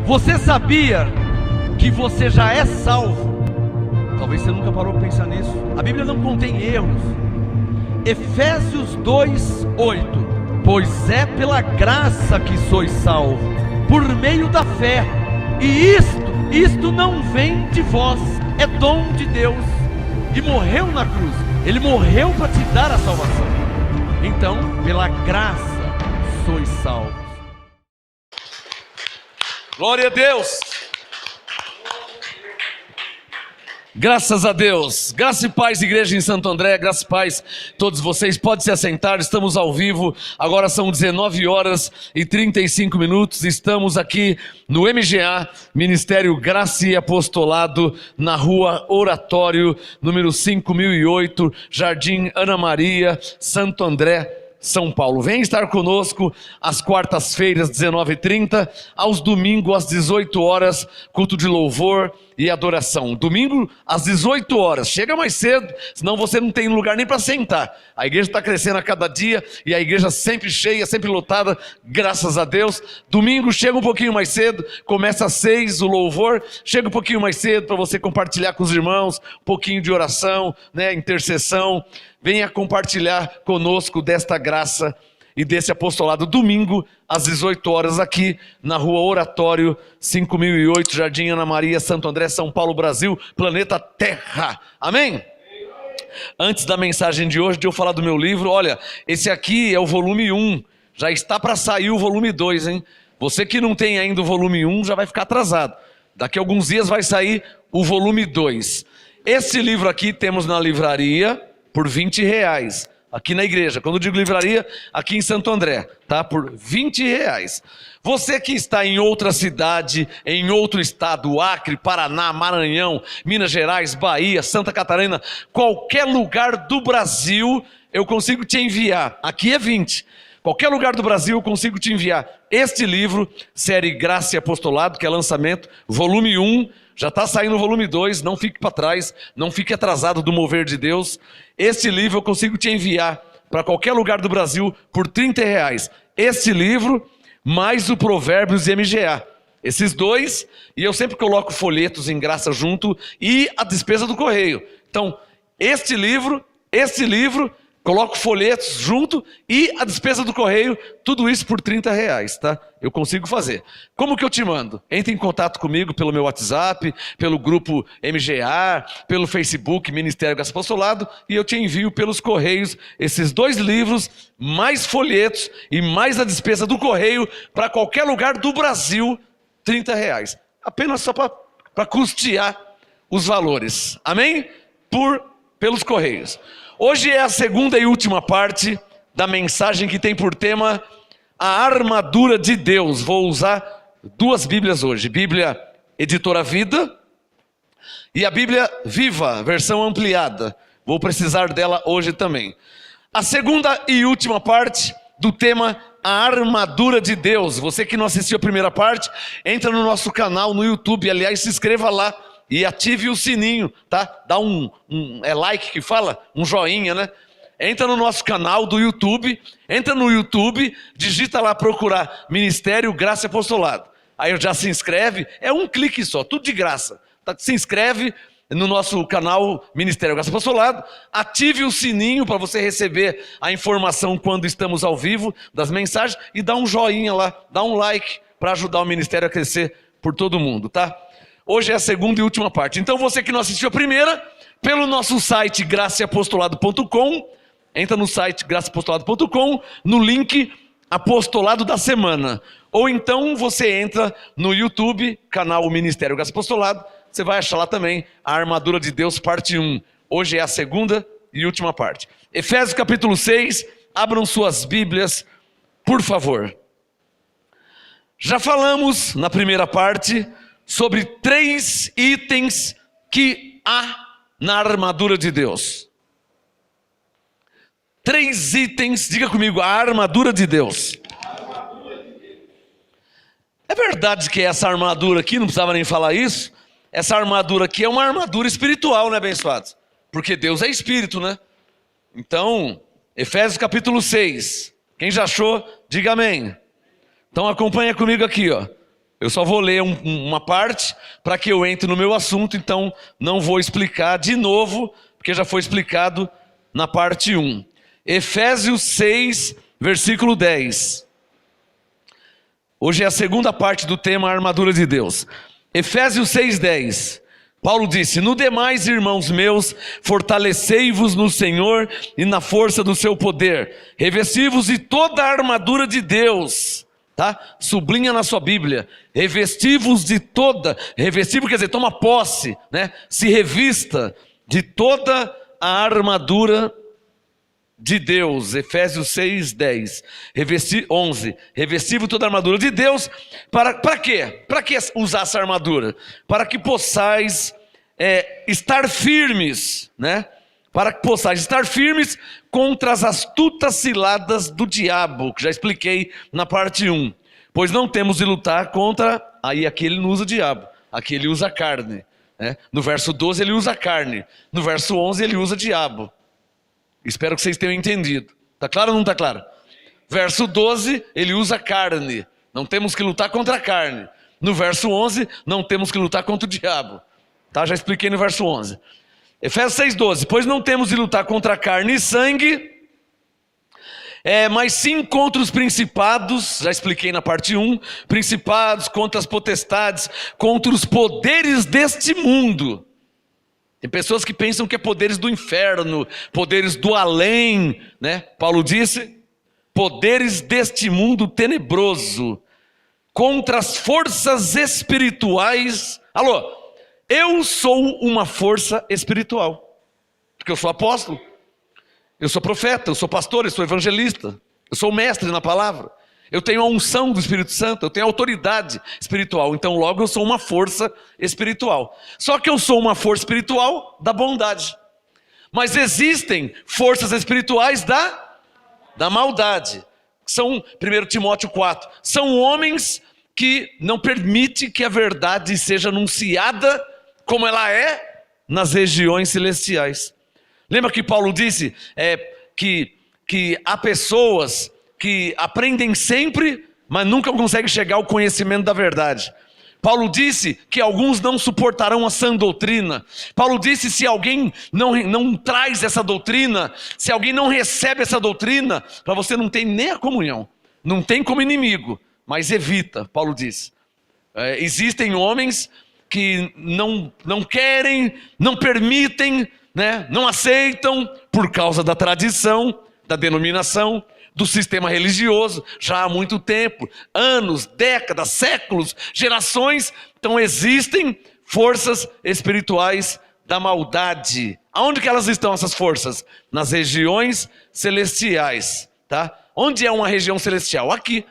Você sabia que você já é salvo? Talvez você nunca parou para pensar nisso. A Bíblia não contém erros. Efésios 2:8. Pois é pela graça que sois salvos, por meio da fé. E isto não vem de vós, é dom de Deus. E morreu na cruz. Ele morreu para te dar a salvação. Então, pela graça sois salvos. Glória a Deus. Graças a Deus. Graça e paz, igreja em Santo André. Graça e paz, todos vocês. Pode se assentar, estamos ao vivo. Agora são 19 horas e 35 minutos. Estamos aqui no MGA, Ministério Graça e Apostolado, na rua Oratório, número 5008, Jardim Ana Maria, Santo André, São Paulo. Vem estar conosco às quartas-feiras, 19h30, aos domingos, às 18 horas, culto de louvor e adoração. Domingo, às 18 horas. Chega mais cedo, senão você não tem lugar nem para sentar. A igreja está crescendo a cada dia e a igreja sempre cheia, sempre lotada, graças a Deus. Domingo, chega um pouquinho mais cedo, começa às 6 o louvor. Chega um pouquinho mais cedo para você compartilhar com os irmãos, um pouquinho de oração, intercessão. Venha compartilhar conosco desta graça e desse apostolado. Domingo, às 18 horas, aqui na rua Oratório, 5008, Jardim Ana Maria, Santo André, São Paulo, Brasil, planeta Terra. Amém? Antes da mensagem de hoje, de eu falar do meu livro, olha, esse aqui é o volume 1. Já está para sair o volume 2, hein? Você que não tem ainda o volume 1, já vai ficar atrasado. Daqui a alguns dias vai sair o volume 2. Esse livro aqui temos na livraria por R$20, aqui na igreja. Quando eu digo livraria, aqui em Santo André, tá? Por R$20. Você que está em outra cidade, em outro estado, Acre, Paraná, Maranhão, Minas Gerais, Bahia, Santa Catarina, qualquer lugar do Brasil, eu consigo te enviar. Aqui é 20. Qualquer lugar do Brasil eu consigo te enviar este livro, série Graça e Apostolado, que é lançamento, volume 1, já está saindo o volume 2, não fique para trás, não fique atrasado do mover de Deus. Este livro eu consigo te enviar para qualquer lugar do Brasil por R$30. Este livro, mais o Provérbios e MGA. Esses dois, e eu sempre coloco folhetos em graça junto e a despesa do correio. Então, este livro, coloco folhetos junto e a despesa do correio, tudo isso por R$30, tá? Eu consigo fazer. Como que eu te mando? Entre em contato comigo pelo meu WhatsApp, pelo grupo MGA, pelo Facebook, Ministério Graça e Apostolado, e eu te envio pelos correios esses 2 livros, mais folhetos e mais a despesa do correio para qualquer lugar do Brasil, R$30. Apenas só para custear os valores. Amém? Pelos correios. Hoje é a segunda e última parte da mensagem que tem por tema a armadura de Deus. Vou usar 2 Bíblias hoje. Bíblia Editora Vida e a Bíblia Viva, versão ampliada. Vou precisar dela hoje também. A segunda e última parte do tema a armadura de Deus. Você que não assistiu a primeira parte, entra no nosso canal no YouTube. Aliás, se inscreva lá. E ative o sininho, tá? Dá like que fala? Um joinha, né? Entra no nosso canal do YouTube, entra no YouTube, digita lá procurar Ministério Graça e Apostolado. Aí já se inscreve, é um clique só, tudo de graça. Tá? Se inscreve no nosso canal Ministério Graça e Apostolado, ative o sininho para você receber a informação quando estamos ao vivo das mensagens e dá um joinha lá, dá um like para ajudar o ministério a crescer por todo mundo, tá? Hoje é a segunda e última parte. Então você que não assistiu a primeira, pelo nosso site graçaapostolado.com, entra no site graçaapostolado.com, no link Apostolado da Semana. Ou então você entra no YouTube, canal Ministério Graça e Apostolado, você vai achar lá também a Armadura de Deus, parte 1. Hoje é a segunda e última parte. Efésios capítulo 6, abram suas Bíblias, por favor. Já falamos na primeira parte sobre 3 itens que há na armadura de Deus. 3 itens, diga comigo, a armadura de Deus. É verdade que essa armadura aqui, não precisava nem falar isso, essa armadura aqui é uma armadura espiritual, né, abençoados? Porque Deus é espírito, né? Então, Efésios capítulo 6, quem já achou, diga amém. Então acompanha comigo aqui, ó. Eu só vou ler uma parte para que eu entre no meu assunto, então não vou explicar de novo, porque já foi explicado na parte 1. Efésios 6, versículo 10. Hoje é a segunda parte do tema armadura de Deus. Efésios 6, 10. Paulo disse: no demais, irmãos meus, fortalecei-vos no Senhor e na força do seu poder. Revesti-vos de toda a armadura de Deus. Tá? Sublinha na sua Bíblia. Revesti-vos de toda. Revesti-vos quer dizer, toma posse, né? Se revista de toda a armadura de Deus. Efésios 6, 10. 11. Revesti-vos toda a armadura de Deus. Para quê? Para que usar essa armadura? Para que possais estar firmes, né? Para que possais estar firmes contra as astutas ciladas do diabo, que já expliquei na parte 1. Pois não temos de lutar contra... Aí aqui ele não usa o diabo, aqui ele usa a carne, né? No verso 12 ele usa a carne, no verso 11 ele usa diabo. Espero que vocês tenham entendido. Está claro ou não está claro? Verso 12 ele usa carne, não temos que lutar contra a carne. No verso 11 não temos que lutar contra o diabo, tá? Já expliquei no verso 11. Efésios 6,12, pois não temos de lutar contra carne e sangue, mas sim contra os principados, já expliquei na parte 1, principados, contra as potestades, contra os poderes deste mundo. Tem pessoas que pensam que é poderes do inferno, poderes do além, né? Paulo disse, poderes deste mundo tenebroso, contra as forças espirituais. Alô? Eu sou uma força espiritual, porque eu sou apóstolo, eu sou profeta, eu sou pastor, eu sou evangelista, eu sou mestre na palavra, eu tenho a unção do Espírito Santo, eu tenho autoridade espiritual, então logo eu sou uma força espiritual. Só que eu sou uma força espiritual da bondade, mas existem forças espirituais da maldade, são 1 Timóteo 4, são homens que não permitem que a verdade seja anunciada como ela é nas regiões celestiais. Lembra que Paulo disse que há pessoas que aprendem sempre, mas nunca conseguem chegar ao conhecimento da verdade. Paulo disse que alguns não suportarão a sã doutrina. Paulo disse, se alguém não traz essa doutrina, se alguém não recebe essa doutrina, para você não tem nem a comunhão, não tem como inimigo, mas evita, Paulo disse. Existem homens que não querem, não permitem, né? Não aceitam por causa da tradição, da denominação, do sistema religioso, já há muito tempo, anos, décadas, séculos, gerações. Então existem forças espirituais da maldade. Aonde que elas estão, essas forças? Nas regiões celestiais, tá? Onde é uma região celestial? Aqui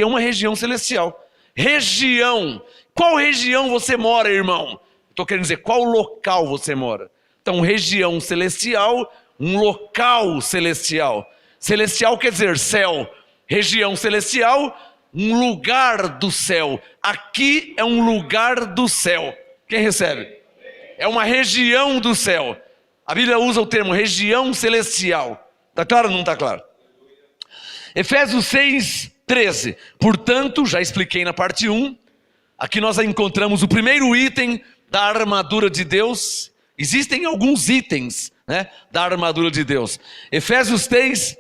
é uma região celestial. Região. Qual região você mora, irmão? Estou querendo dizer, qual local você mora? Então, região celestial, um local celestial. Celestial quer dizer céu. Região celestial, um lugar do céu. Aqui é um lugar do céu. Quem recebe? É uma região do céu. A Bíblia usa o termo região celestial. Está claro ou não está claro? Efésios 6, 13. Portanto, já expliquei na parte 1. Aqui nós encontramos o primeiro item da armadura de Deus. Existem alguns itens, né, da armadura de Deus. Efésios 6,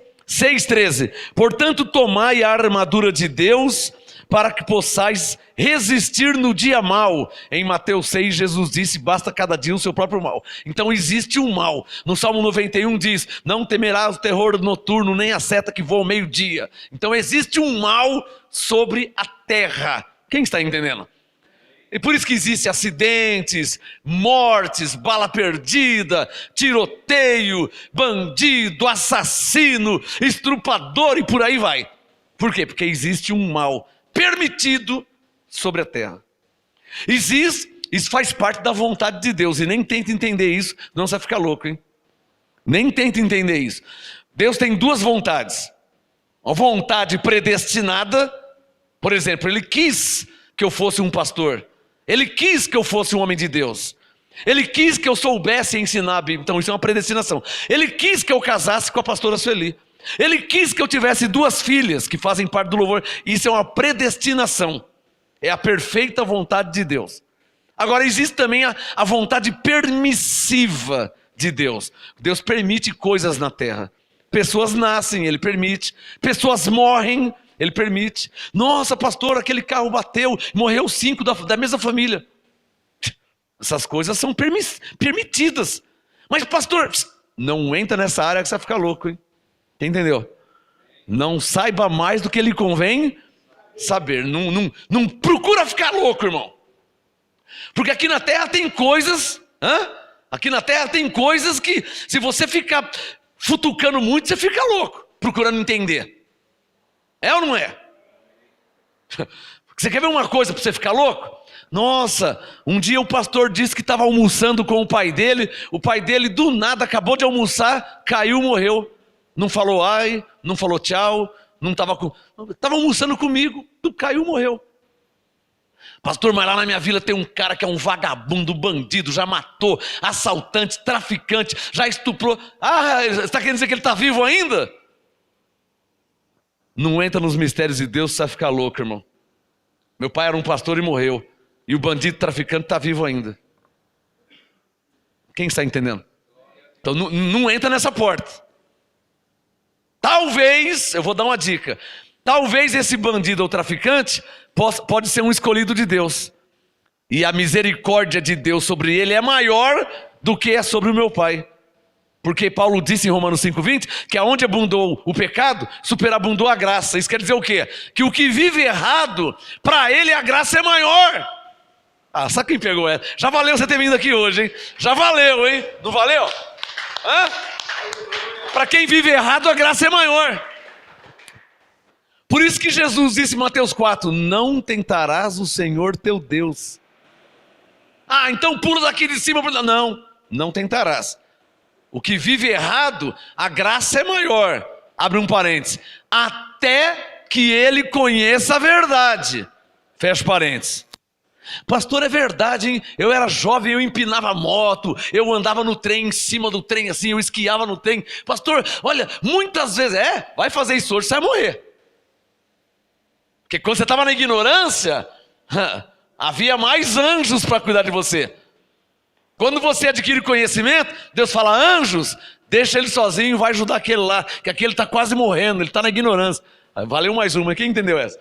13. Portanto, tomai a armadura de Deus para que possais resistir no dia mau. Em Mateus 6, Jesus disse, basta cada dia o seu próprio mal. Então existe um mal. No Salmo 91 diz, não temerás o terror noturno, nem a seta que voa ao meio-dia. Então existe um mal sobre a terra. Quem está entendendo? E por isso que existem acidentes, mortes, bala perdida, tiroteio, bandido, assassino, estrupador e por aí vai. Por quê? Porque existe um mal permitido sobre a terra. Isso faz parte da vontade de Deus. E nem tenta entender isso, senão você vai ficar louco, hein? Nem tenta entender isso. Deus tem duas vontades. Uma vontade predestinada. Por exemplo, Ele quis que eu fosse um pastor. Ele quis que eu fosse um homem de Deus. Ele quis que eu soubesse ensinar a Bíblia. Então isso é uma predestinação. Ele quis que eu casasse com a pastora Sueli. Ele quis que eu tivesse 2 filhas que fazem parte do louvor. Isso é uma predestinação. É a perfeita vontade de Deus. Agora existe também a vontade permissiva de Deus. Deus permite coisas na terra. Pessoas nascem, Ele permite. Pessoas morrem, Ele permite. Nossa, pastor, aquele carro bateu, morreu 5 da mesma família. Essas coisas são permitidas. Mas pastor, não entra nessa área que você vai ficar louco, hein? Entendeu? Não saiba mais do que lhe convém saber. Não procura ficar louco, irmão. Porque aqui na terra tem coisas, aqui na terra tem coisas que, se você ficar futucando muito, você fica louco, procurando entender. É ou não é? Você quer ver uma coisa para você ficar louco? Nossa, um dia o pastor disse que estava almoçando com o pai dele do nada acabou de almoçar, caiu, morreu. Não falou ai, não falou tchau, estava almoçando comigo, caiu, morreu. Pastor, mas lá na minha vila tem um cara que é um vagabundo, bandido, já matou, assaltante, traficante, já estuprou. Ah, você está querendo dizer que ele está vivo ainda? Não entra nos mistérios de Deus, você vai ficar louco, irmão. Meu pai era um pastor e morreu. E o bandido traficante está vivo ainda. Quem está entendendo? Então não entra nessa porta. Talvez, eu vou dar uma dica. Talvez esse bandido ou traficante pode ser um escolhido de Deus. E a misericórdia de Deus sobre ele é maior do que é sobre o meu pai. Porque Paulo disse em Romanos 5,20 que aonde abundou o pecado, superabundou a graça. Isso quer dizer o quê? Que o que vive errado, para ele a graça é maior. Ah, sabe quem pegou ela? Já valeu você ter vindo aqui hoje, hein? Já valeu, hein? Não valeu? Para quem vive errado, a graça é maior. Por isso que Jesus disse em Mateus 4, não tentarás o Senhor teu Deus. Ah, então pula daqui de cima. Não tentarás. O que vive errado, a graça é maior. Abre um parênteses. Até que ele conheça a verdade. Fecha parênteses. Pastor, é verdade, hein? Eu era jovem, eu empinava moto, eu andava no trem, em cima do trem assim, eu esquiava no trem. Pastor, olha, muitas vezes, vai fazer isso hoje, você vai morrer. Porque quando você estava na ignorância, havia mais anjos para cuidar de você. Quando você adquire conhecimento, Deus fala, anjos, deixa ele sozinho, vai ajudar aquele lá, que aquele está quase morrendo, ele está na ignorância. Valeu mais uma, quem entendeu essa?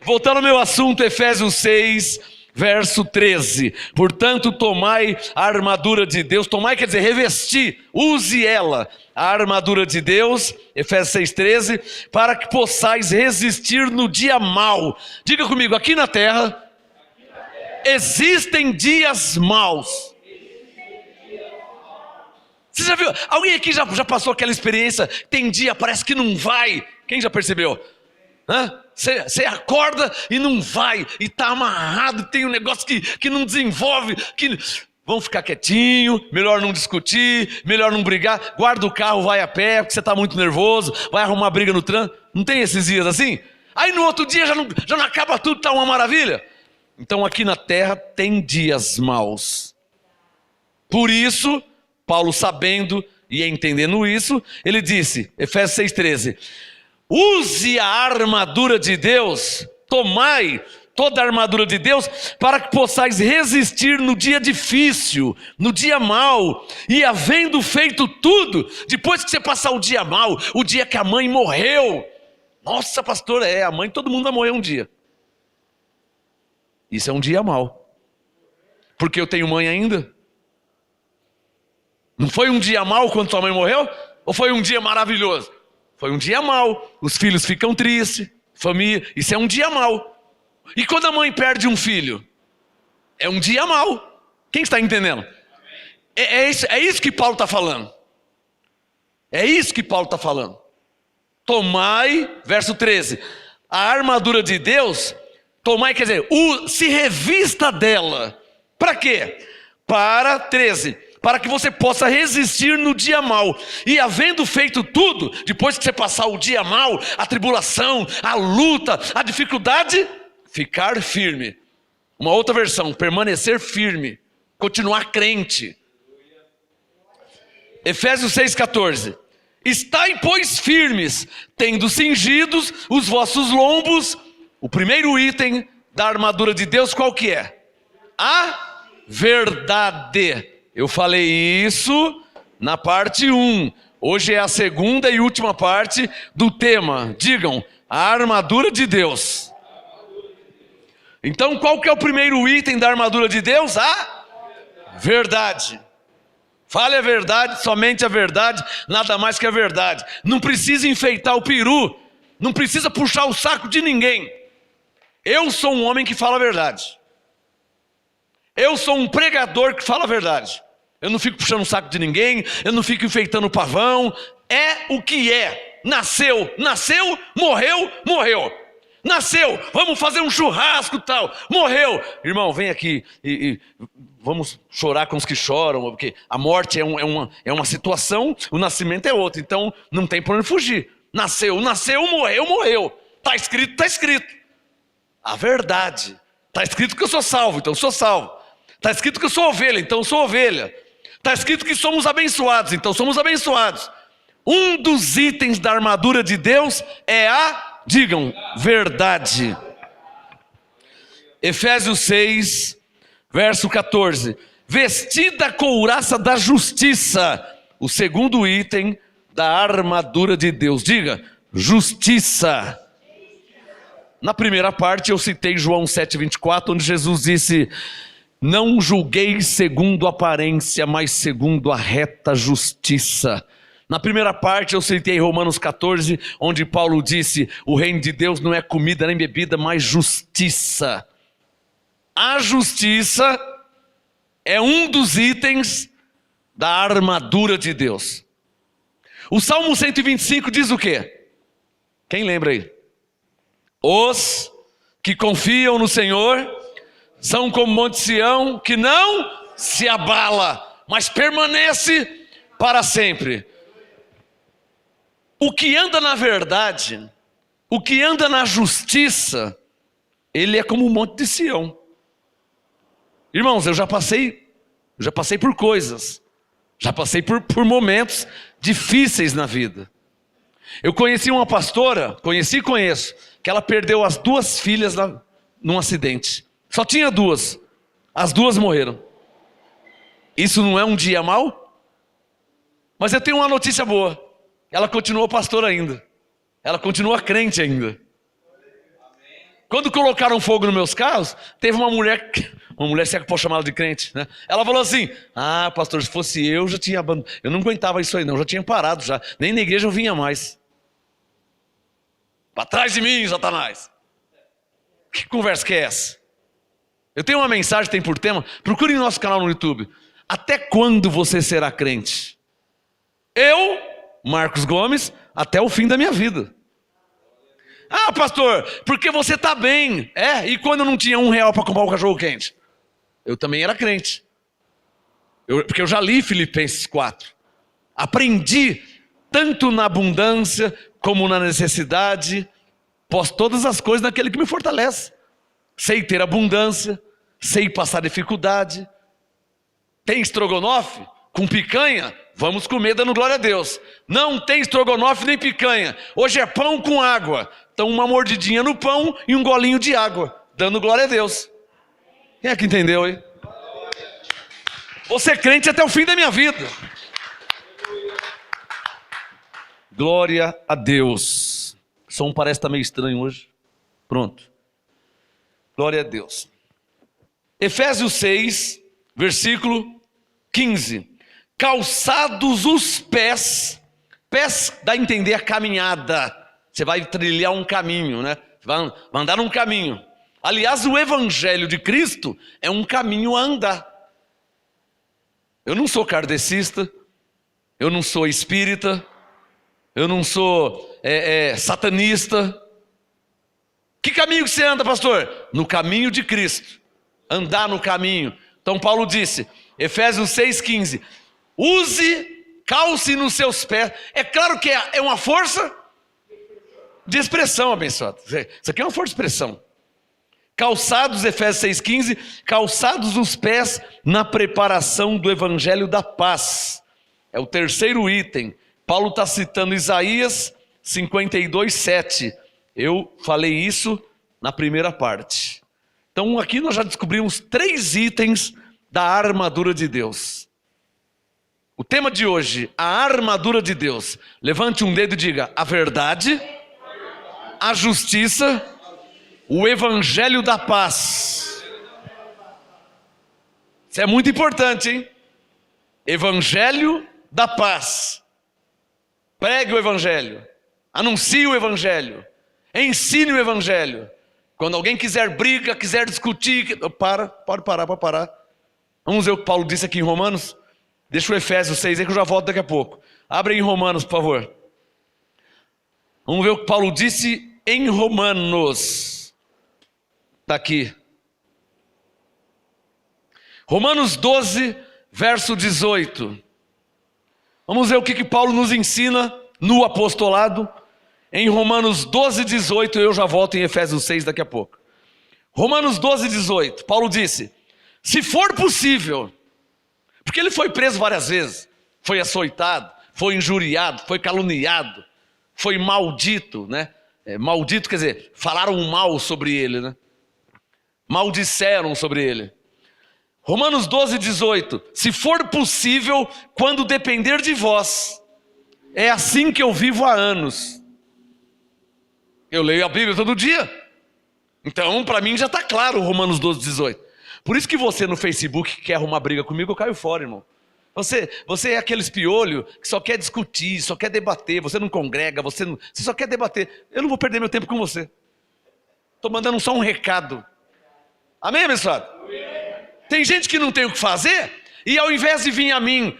Voltando ao meu assunto, Efésios 6, verso 13. Portanto, tomai a armadura de Deus. Tomai quer dizer revestir, use ela, a armadura de Deus, Efésios 6, 13, para que possais resistir no dia mau. Diga comigo, aqui na terra, existem dias maus. Você já viu? Alguém aqui já passou aquela experiência? Tem dia, parece que não vai. Quem já percebeu? Você acorda e não vai, e está amarrado, tem um negócio que não desenvolve, vamos ficar quietinho, melhor não discutir, melhor não brigar, guarda o carro, vai a pé, porque você está muito nervoso, vai arrumar briga no trânsito. Não tem esses dias assim? Aí no outro dia já não acaba tudo, está uma maravilha. Então aqui na terra tem dias maus. Por isso, Paulo sabendo e entendendo isso, ele disse, Efésios 6,13, use a armadura de Deus, tomai toda a armadura de Deus, para que possais resistir no dia difícil, no dia mau, e havendo feito tudo, depois que você passar o dia mau, o dia que a mãe morreu, nossa pastor, a mãe, todo mundo vai morrer um dia, isso é um dia mau, porque eu tenho mãe ainda. Não foi um dia mau quando sua mãe morreu? Ou foi um dia maravilhoso? Foi um dia mau, os filhos ficam tristes, família, isso é um dia mau. E quando a mãe perde um filho? É um dia mau. Quem está entendendo? É isso que Paulo está falando. É isso que Paulo está falando. Tomai, verso 13, a armadura de Deus, tomai quer dizer, se revista dela. Para quê? Para 13. Para que você possa resistir no dia mau. E havendo feito tudo, depois que você passar o dia mau, a tribulação, a luta, a dificuldade, ficar firme. Uma outra versão, permanecer firme, continuar crente. Efésios 6,14. Estai, pois, firmes, tendo cingidos os vossos lombos. O primeiro item da armadura de Deus, qual que é? A verdade. Eu falei isso na parte 1. Hoje é a segunda e última parte do tema. Digam, a armadura de Deus. Então, qual que é o primeiro item da armadura de Deus? A verdade. Fale a verdade, somente a verdade, nada mais que a verdade. Não precisa enfeitar o peru, não precisa puxar o saco de ninguém. Eu sou um homem que fala a verdade. Eu sou um pregador que fala a verdade. Eu não fico puxando o saco de ninguém, eu não fico enfeitando o pavão. É o que é. Nasceu, morreu, morreu. Nasceu, vamos fazer um churrasco e tal. Morreu. Irmão, vem aqui e vamos chorar com os que choram, porque a morte é uma situação, o nascimento é outra. Então não tem para onde fugir. Nasceu, morreu, morreu. Está escrito, está escrito. A verdade. Está escrito que eu sou salvo, então eu sou salvo. Está escrito que eu sou ovelha, então eu sou ovelha. Está escrito que somos abençoados, então somos abençoados. Um dos itens da armadura de Deus é a, digam, verdade. Efésios 6, verso 14. Vestida a couraça da justiça. O segundo item da armadura de Deus. Diga, justiça. Na primeira parte eu citei João 7,24, onde Jesus disse: não julgueis segundo a aparência, mas segundo a reta justiça. Na primeira parte eu citei Romanos 14, onde Paulo disse: o reino de Deus não é comida nem bebida, mas justiça. A justiça é um dos itens da armadura de Deus. O Salmo 125 diz o quê? Quem lembra aí? Os que confiam no Senhor são como Monte Sião, que não se abala, mas permanece para sempre. O que anda na verdade, o que anda na justiça, ele é como o Monte de Sião. Irmãos, eu já passei por coisas, já passei por momentos difíceis na vida. Eu conheci uma pastora, conheço, que ela perdeu as 2 filhas num acidente. Só tinha 2, as 2 morreram. Isso não é um dia mau? Mas eu tenho uma notícia boa. Ela continua pastora ainda. Ela continua crente ainda. Quando colocaram fogo nos meus carros, teve uma mulher, se é que pode chamar ela de crente, né? Ela falou assim: ah, pastor, se fosse eu já tinha abandonado. Eu não aguentava isso aí não, já tinha parado já. Nem na igreja eu vinha mais. Para trás de mim, Satanás. Que conversa que é essa? Eu tenho uma mensagem, tem por tema, procure em nosso canal no YouTube. Até quando você será crente? Eu, Marcos Gomes, até o fim da minha vida. Ah, pastor, porque você está bem. E quando eu não tinha R$1 para comprar um cachorro quente? Eu também era crente. Porque eu já li Filipenses 4. Aprendi tanto na abundância como na necessidade. Posso todas as coisas naquele que me fortalece. Sei ter abundância, sei passar dificuldade. Tem estrogonofe com picanha? Vamos comer dando glória a Deus. Não tem estrogonofe nem picanha. Hoje é pão com água. Então uma mordidinha no pão e um golinho de água, dando glória a Deus. Quem é que entendeu aí? Vou ser crente até o fim da minha vida. Glória a Deus. O som parece estar meio estranho hoje. Pronto. Glória a Deus. Efésios 6, versículo 15. Calçados os pés. Pés dá a entender a caminhada. Você vai trilhar um caminho, né? Vai andar um caminho. Aliás, o evangelho de Cristo é um caminho a andar. Eu não sou kardecista, eu não sou espírita, eu não sou satanista. Que caminho que você anda, pastor? No caminho de Cristo. Andar no caminho. Então Paulo disse, Efésios 6,15, calce nos seus pés. É claro que é uma força de expressão, abençoado. Isso aqui é uma força de expressão. Calçados, Efésios 6,15, calçados os pés na preparação do evangelho da paz. É o terceiro item. Paulo está citando Isaías 52:7. Eu falei isso na primeira parte. Então aqui nós já descobrimos 3 itens da armadura de Deus. O tema de hoje, a armadura de Deus. Levante um dedo e diga: a verdade, a justiça, o evangelho da paz. Isso é muito importante, hein? Evangelho da paz. Pregue o evangelho, anuncie o evangelho, ensine o evangelho. Quando alguém quiser briga, quiser discutir, pode parar. Vamos ver o que Paulo disse aqui em Romanos. Deixa o Efésios 6 aí que eu já volto daqui a pouco. Abre em Romanos, por favor. Vamos ver o que Paulo disse em Romanos. Está aqui. Romanos 12, verso 18. Vamos ver o que Paulo nos ensina no apostolado. Em Romanos 12, 18, eu já volto em Efésios 6 daqui a pouco. Romanos 12, 18, Paulo disse: se for possível, porque ele foi preso várias vezes, foi açoitado, foi injuriado, foi caluniado, foi maldito, né? Maldito quer dizer, falaram mal sobre ele, né? Maldisseram sobre ele. Romanos 12, 18, se for possível, quando depender de vós. É assim que eu vivo há anos. Eu leio a Bíblia todo dia. Então, para mim já está claro Romanos 12, 18. Por isso que você no Facebook quer arrumar briga comigo, eu caio fora, irmão. Você é aquele espiolho que só quer discutir, só quer debater, você não congrega, você só quer debater. Eu não vou perder meu tempo com você. Estou mandando só um recado. Amém, abençoado? Tem gente que não tem o que fazer, e ao invés de vir a mim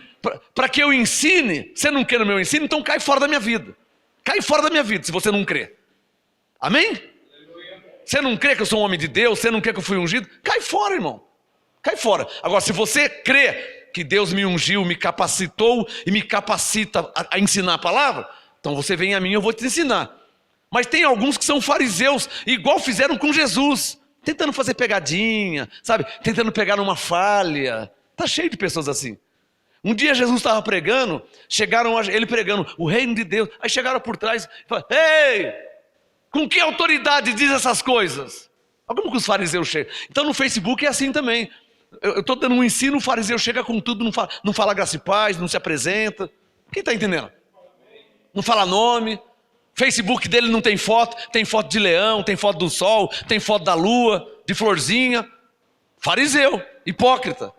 para que eu ensine, você não quer o meu ensino, então cai fora da minha vida. Cai fora da minha vida se você não crê. Amém? Você não crê que eu sou um homem de Deus, você não crê que eu fui ungido, cai fora, irmão. Cai fora. Agora, se você crê que Deus me ungiu, me capacitou e me capacita a ensinar a palavra, então você vem a mim e eu vou te ensinar. Mas tem alguns que são fariseus, igual fizeram com Jesus, tentando fazer pegadinha, sabe? Tentando pegar numa falha. Está cheio de pessoas assim. Um dia Jesus estava pregando, ele pregando o reino de Deus, aí chegaram por trás e falaram: ei, com que autoridade diz essas coisas? Olha como que os fariseus chegam. Então no Facebook é assim também. Eu estou dando um ensino, o fariseu chega com tudo, não fala graça e paz, não se apresenta. Quem está entendendo? Não fala nome. Facebook dele não tem foto de leão, tem foto do sol, tem foto da lua, de florzinha. Fariseu, hipócrita.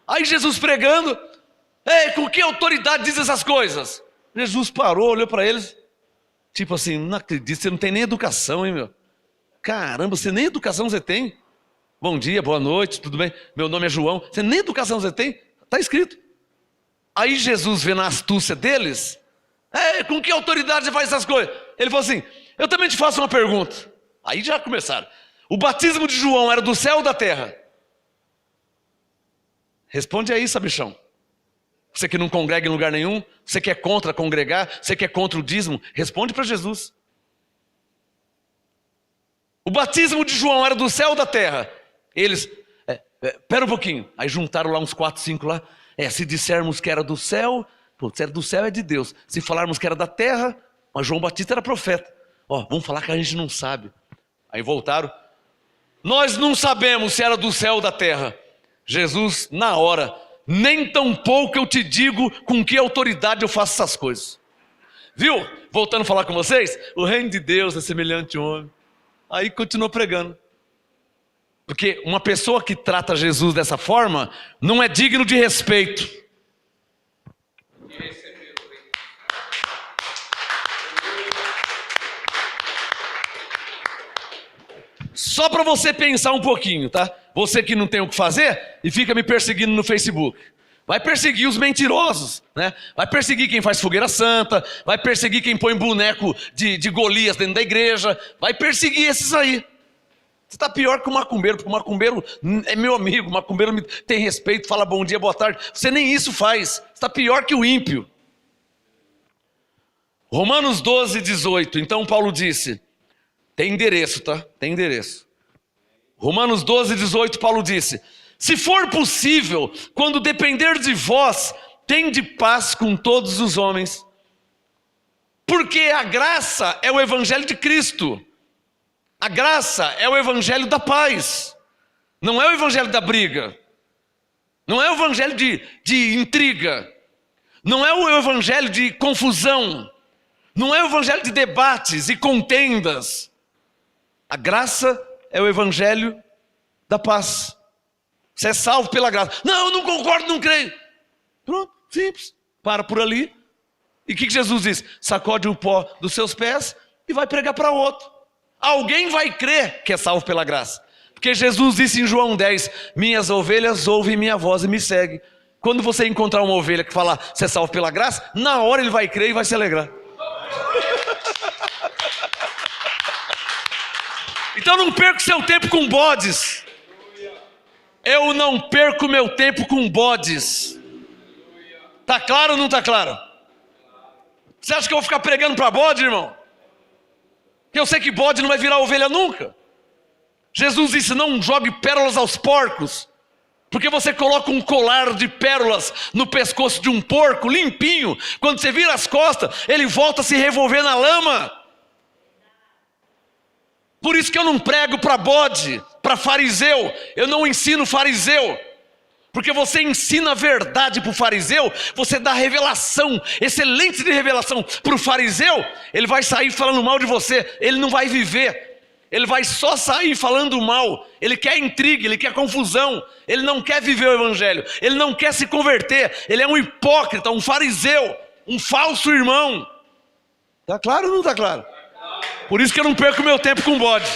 Aí Jesus pregando: ei, com que autoridade diz essas coisas? Jesus parou, olhou para eles, tipo assim: não acredito, você não tem nem educação, hein, meu? Caramba, você nem educação você tem? Bom dia, boa noite, tudo bem? Meu nome é João. Você nem educação você tem? Está escrito. Aí Jesus, vendo a astúcia deles: ei, com que autoridade você faz essas coisas? Ele falou assim: eu também te faço uma pergunta. Aí já começaram: o batismo de João era do céu ou da terra? Responde aí, sabichão. Você que não congrega em lugar nenhum, você que é contra congregar, você que é contra o dízimo, responde para Jesus. O batismo de João era do céu ou da terra? Eles, pera um pouquinho. Aí juntaram lá uns 4, 5 lá. Se dissermos que era do céu, se era do céu é de Deus. Se falarmos que era da terra, mas João Batista era profeta. Vamos falar que a gente não sabe. Aí voltaram: nós não sabemos se era do céu ou da terra. Jesus, na hora: nem tão pouco eu te digo com que autoridade eu faço essas coisas. Viu? Voltando a falar com vocês, o reino de Deus é semelhante a um homem. Aí continuou pregando. Porque uma pessoa que trata Jesus dessa forma não é digno de respeito. Só para você pensar um pouquinho, tá? Você que não tem o que fazer e fica me perseguindo no Facebook. Vai perseguir os mentirosos, né? Vai perseguir quem faz fogueira santa, vai perseguir quem põe boneco de Golias dentro da igreja, vai perseguir esses aí. Você está pior que o macumbeiro, porque o macumbeiro é meu amigo, o macumbeiro me tem respeito, fala bom dia, boa tarde. Você nem isso faz, você está pior que o ímpio. Romanos 12, 18, então Paulo disse, tem endereço, tá? Tem endereço. Romanos 12, 18, Paulo disse: se for possível, quando depender de vós, tende paz com todos os homens. Porque a graça é o evangelho de Cristo. A graça é o evangelho da paz. Não é o evangelho da briga. Não é o evangelho de intriga. Não é o evangelho de confusão. Não é o evangelho de debates e contendas. A graça é o evangelho da paz. Você é salvo pela graça. Não, eu não concordo, não creio. Pronto, simples. Para por ali. E o que Jesus diz? Sacode o pó dos seus pés e vai pregar para outro. Alguém vai crer que é salvo pela graça. Porque Jesus disse em João 10, minhas ovelhas ouvem minha voz e me seguem. Quando você encontrar uma ovelha que fala, você é salvo pela graça, na hora ele vai crer e vai se alegrar. Então não perca seu tempo com bodes. Eu não perco meu tempo com bodes. Tá claro ou não tá claro? Você acha que eu vou ficar pregando para bode, irmão? Que eu sei que bode não vai virar ovelha nunca. Jesus disse, não jogue pérolas aos porcos. Porque você coloca um colar de pérolas no pescoço de um porco, limpinho. Quando você vira as costas, ele volta a se revolver na lama. Por isso que eu não prego para bode, para fariseu. Eu não ensino fariseu. Porque você ensina a verdade para o fariseu, você dá revelação, excelente de revelação para o fariseu, ele vai sair falando mal de você, ele não vai viver, ele vai só sair falando mal, ele quer intriga, ele quer confusão, ele não quer viver o evangelho, ele não quer se converter, ele é um hipócrita, um fariseu, um falso irmão. Está claro ou não está claro? Por isso que eu não perco meu tempo com bode.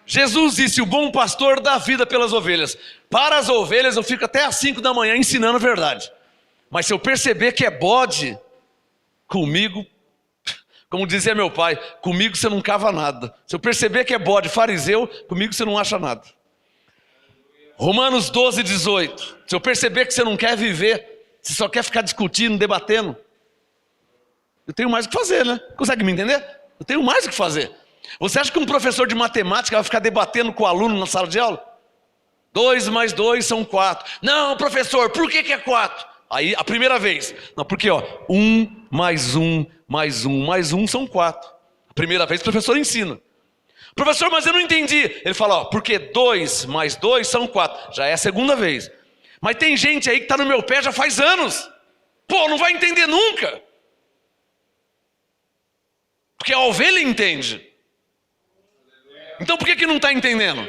Jesus disse, o bom pastor dá vida pelas ovelhas. Para as ovelhas eu fico até às 5 da manhã ensinando a verdade. Mas se eu perceber que é bode, comigo, como dizia meu pai, comigo você não cava nada. Se eu perceber que é bode fariseu, comigo você não acha nada. Romanos 12, 18. Se eu perceber que você não quer viver, você só quer ficar discutindo, debatendo, eu tenho mais o que fazer, né? Consegue me entender? Eu tenho mais o que fazer. Você acha que um professor de matemática vai ficar debatendo com o aluno na sala de aula? 2 mais 2 são 4. Não, professor, por que é 4? Aí, a primeira vez. Não, porque 1 mais 1 mais 1 mais 1 são 4. A primeira vez o professor ensina. Professor, mas eu não entendi. Ele fala, porque 2 mais 2 são 4. Já é a segunda vez. Mas tem gente aí que está no meu pé já faz anos. Pô, não vai entender nunca. Porque a ovelha entende. Então por que não está entendendo?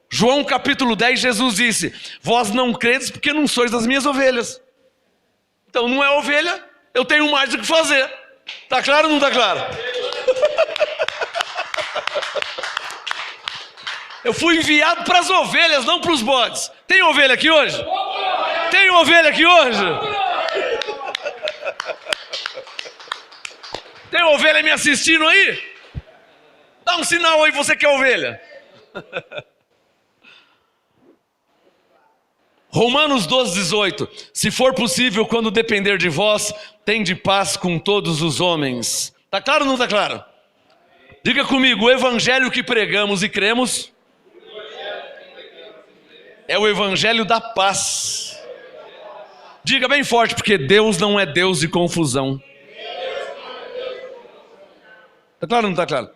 João capítulo 10, Jesus disse, vós não credes porque não sois das minhas ovelhas. Então não é ovelha, eu tenho mais o que fazer. Está claro ou não está claro? Eu fui enviado para as ovelhas, não para os bodes. Tem ovelha aqui hoje? Tem ovelha aqui hoje? Tem ovelha me assistindo aí? Dá um sinal aí, você que é ovelha. Romanos 12, 18. Se for possível, quando depender de vós, tende paz com todos os homens. Está claro ou não está claro? Diga comigo, o evangelho que pregamos e cremos é o evangelho da paz. Diga bem forte, porque Deus não é Deus de confusão. Está claro ou não está claro?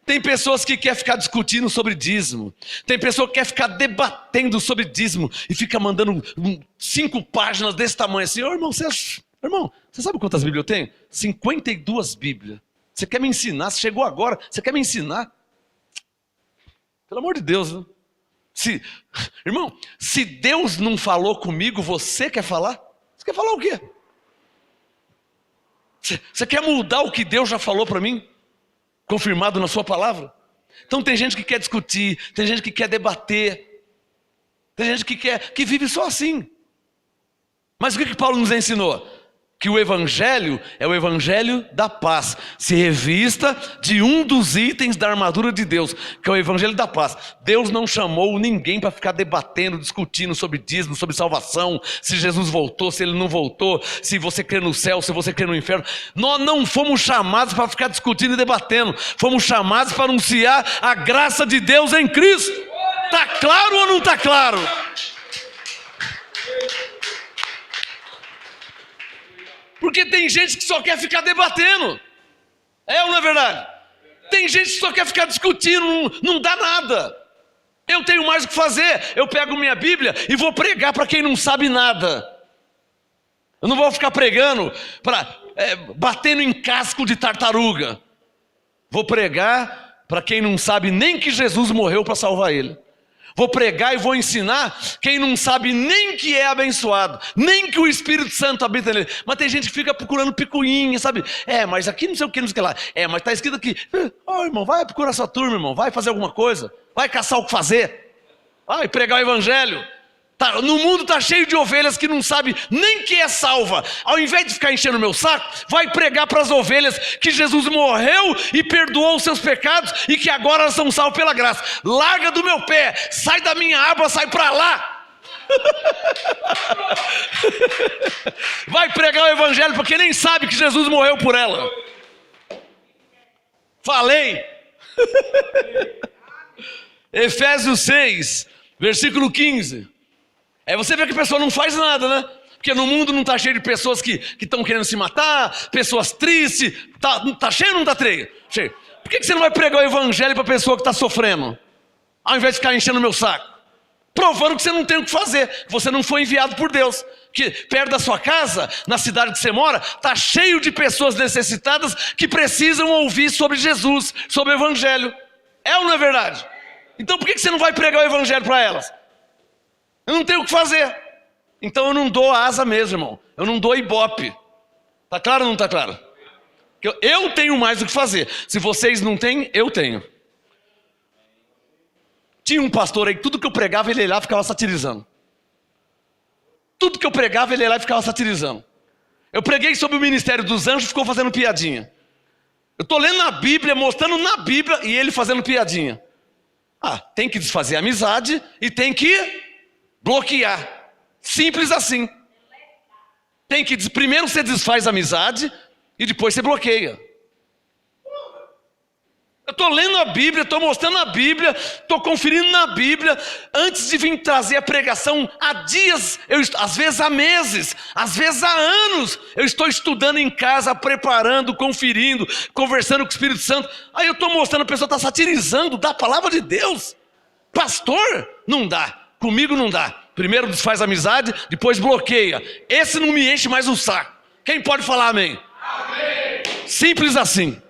Tem pessoas que querem ficar discutindo sobre dízimo. Tem pessoa que quer ficar debatendo sobre dízimo e fica mandando 5 páginas desse tamanho assim. Irmão, você sabe quantas Bíblias eu tenho? 52 Bíblias. Você quer me ensinar? Você chegou agora, você quer me ensinar? Pelo amor de Deus, né? Irmão, se Deus não falou comigo, você quer falar? Você quer falar o quê? Você quer mudar o que Deus já falou para mim? Confirmado na sua palavra? Então tem gente que quer discutir, tem gente que quer debater, tem gente que vive só assim. Mas o que Paulo nos ensinou? Que o evangelho é o evangelho da paz. Se revista de um dos itens da armadura de Deus, que é o evangelho da paz. Deus não chamou ninguém para ficar debatendo, discutindo sobre dízimo, sobre salvação, se Jesus voltou, se ele não voltou, se você crê no céu, se você crê no inferno. Nós não fomos chamados para ficar discutindo e debatendo. Fomos chamados para anunciar a graça de Deus em Cristo. Está claro ou não está claro? Porque tem gente que só quer ficar debatendo. É ou não é verdade? Tem gente que só quer ficar discutindo, não dá nada. Eu tenho mais o que fazer. Eu pego minha Bíblia e vou pregar para quem não sabe nada. Eu não vou ficar pregando, batendo em casco de tartaruga. Vou pregar para quem não sabe nem que Jesus morreu para salvar ele. Vou pregar e vou ensinar quem não sabe nem que é abençoado, nem que o Espírito Santo habita nele. Mas tem gente que fica procurando picuinha, sabe? Mas aqui não sei o que, não sei o que lá. Mas está escrito aqui. Irmão, vai procurar sua turma, irmão. Vai fazer alguma coisa. Vai caçar o que fazer. Vai pregar o evangelho. No mundo está cheio de ovelhas que não sabe nem que é salva. Ao invés de ficar enchendo o meu saco, vai pregar para as ovelhas que Jesus morreu e perdoou os seus pecados e que agora elas são salvas pela graça. Larga do meu pé, sai da minha aba, sai para lá. Vai pregar o evangelho porque nem sabe que Jesus morreu por ela. Falei. Efésios 6, versículo 15. Você vê que a pessoa não faz nada, né? Porque no mundo não está cheio de pessoas que estão querendo se matar, pessoas tristes. Tá cheio ou não está cheio? Por que você não vai pregar o evangelho para a pessoa que está sofrendo? Ao invés de ficar enchendo o meu saco. Provando que você não tem o que fazer, que você não foi enviado por Deus. Que perto da sua casa, na cidade que você mora, está cheio de pessoas necessitadas que precisam ouvir sobre Jesus, sobre o evangelho. É ou não é verdade? Então por que você não vai pregar o evangelho para elas? Eu não tenho o que fazer. Então eu não dou asa mesmo, irmão. Eu não dou ibope. Tá claro ou não tá claro? Eu tenho mais o que fazer. Se vocês não têm, eu tenho. Tinha um pastor aí, tudo que eu pregava, ele ia lá e ficava satirizando. Tudo que eu pregava, ele ia lá e ficava satirizando. Eu preguei sobre o ministério dos anjos e ficou fazendo piadinha. Eu estou lendo na Bíblia, mostrando na Bíblia e ele fazendo piadinha. Tem que desfazer a amizade e tem que bloquear. Simples assim. Primeiro você desfaz a amizade e depois você bloqueia. Eu estou lendo a Bíblia, estou mostrando a Bíblia, estou conferindo na Bíblia. Antes de vir trazer a pregação, há dias, às vezes há meses, às vezes há anos, eu estou estudando em casa, preparando, conferindo, conversando com o Espírito Santo. Aí eu estou mostrando, a pessoa está satirizando da palavra de Deus. Pastor, não dá. Comigo não dá. Primeiro desfaz amizade, depois bloqueia. Esse não me enche mais o saco. Quem pode falar amém? Amém. Simples assim.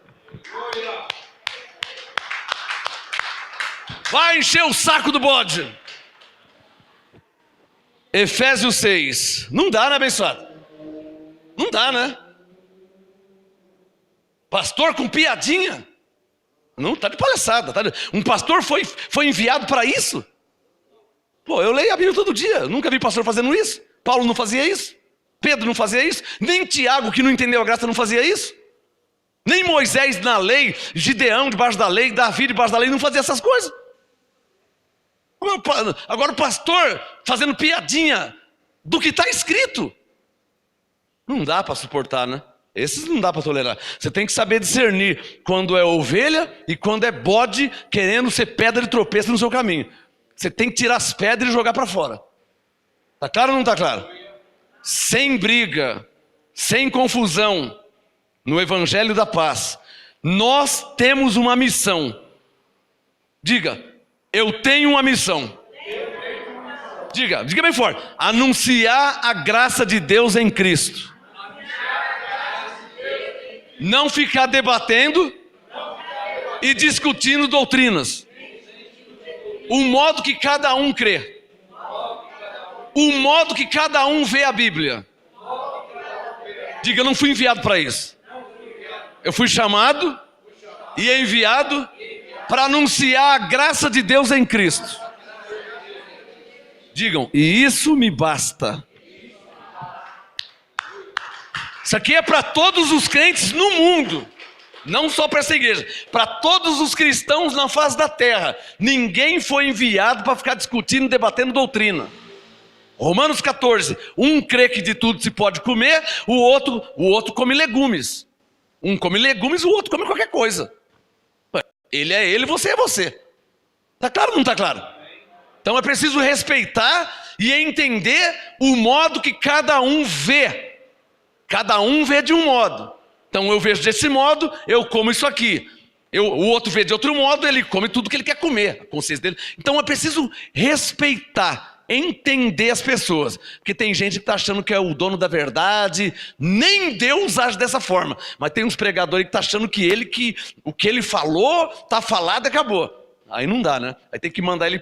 Vai encher o saco do bode. Efésios 6. Não dá, né, abençoado? Não dá, né? Pastor com piadinha? Não, tá de palhaçada. Um pastor foi enviado para isso? Eu leio a Bíblia todo dia, nunca vi pastor fazendo isso. Paulo não fazia isso, Pedro não fazia isso, nem Tiago, que não entendeu a graça, não fazia isso. Nem Moisés na lei, Gideão debaixo da lei, Davi debaixo da lei, não fazia essas coisas. Agora o pastor fazendo piadinha do que está escrito. Não dá para suportar, né? Esses não dá para tolerar. Você tem que saber discernir quando é ovelha e quando é bode querendo ser pedra de tropeço no seu caminho. Você tem que tirar as pedras e jogar para fora. Tá claro ou não está claro? Sem briga, sem confusão, no Evangelho da Paz, nós temos uma missão. Diga, eu tenho uma missão. Diga bem forte. Anunciar a graça de Deus em Cristo. Não ficar debatendo e discutindo doutrinas. O modo que cada um crê. O modo que cada um vê a Bíblia. Diga, eu não fui enviado para isso. Eu fui chamado e enviado para anunciar a graça de Deus em Cristo. Digam, e isso me basta. Isso aqui é para todos os crentes no mundo. Não só para essa igreja, para todos os cristãos na face da terra. Ninguém foi enviado para ficar discutindo, debatendo doutrina. Romanos 14, um crê que de tudo se pode comer, o outro come legumes. Um come legumes, o outro come qualquer coisa. Ele é ele, você é você. Está claro ou não está claro? Então é preciso respeitar e entender o modo que cada um vê. Cada um vê de um modo. Então eu vejo desse modo, eu como isso aqui. O outro vê de outro modo, ele come tudo que ele quer comer, a consciência dele. Então é preciso respeitar, entender as pessoas. Porque tem gente que está achando que é o dono da verdade, nem Deus age dessa forma. Mas tem uns pregadores que estão achando que o que ele falou, está falado e acabou. Aí não dá, né? Aí tem que mandar ele